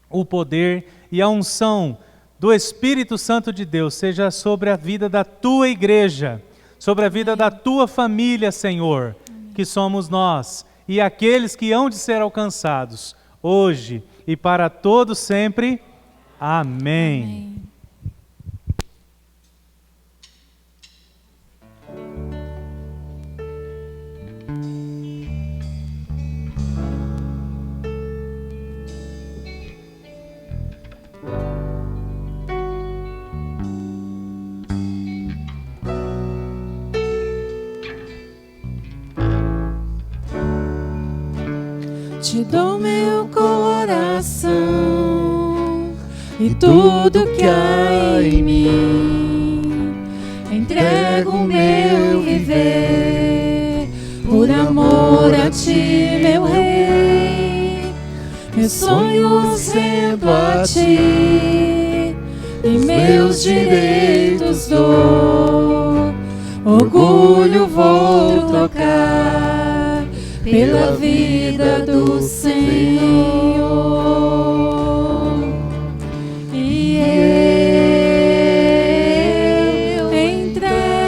o poder e a unção do Espírito Santo de Deus seja sobre a vida da tua igreja, sobre a vida da tua família, Senhor, que somos nós, e aqueles que hão de ser alcançados, hoje e para todos sempre. Amém. Amém. te dou meu coração e tudo que há em mim. Entrego o meu viver por amor a ti, meu Rei. Meus sonhos rendo a ti e meus direitos dou. Orgulho vou trocar pela vida do Senhor. E eu entrego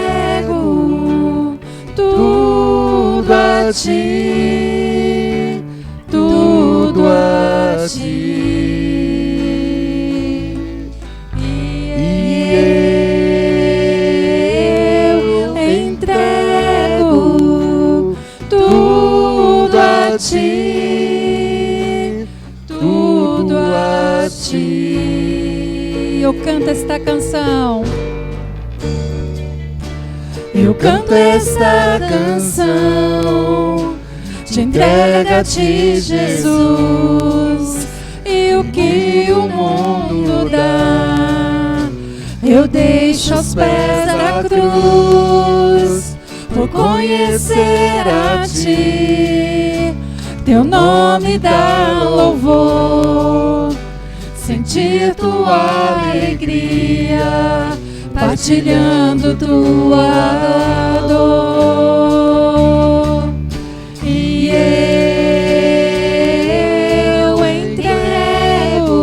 tudo a ti, tudo a ti. Tudo a ti. Eu canto esta canção. Eu canto esta canção. Te entrego a ti, Jesus. E o que o mundo dá, eu deixo aos pés da cruz, por conhecer a ti. Teu nome dá louvor, sentir tua alegria, partilhando tua dor. E eu entrego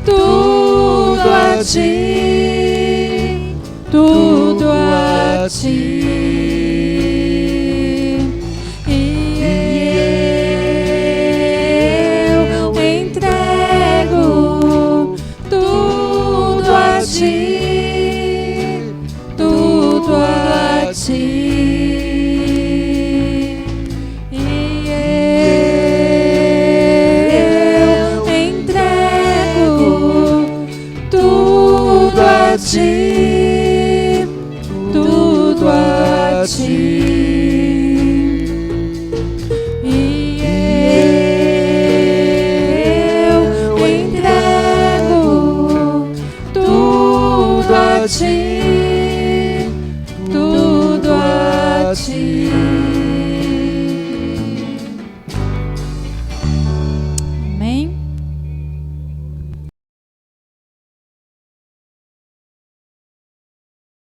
tudo a ti, tudo a ti. Jesus.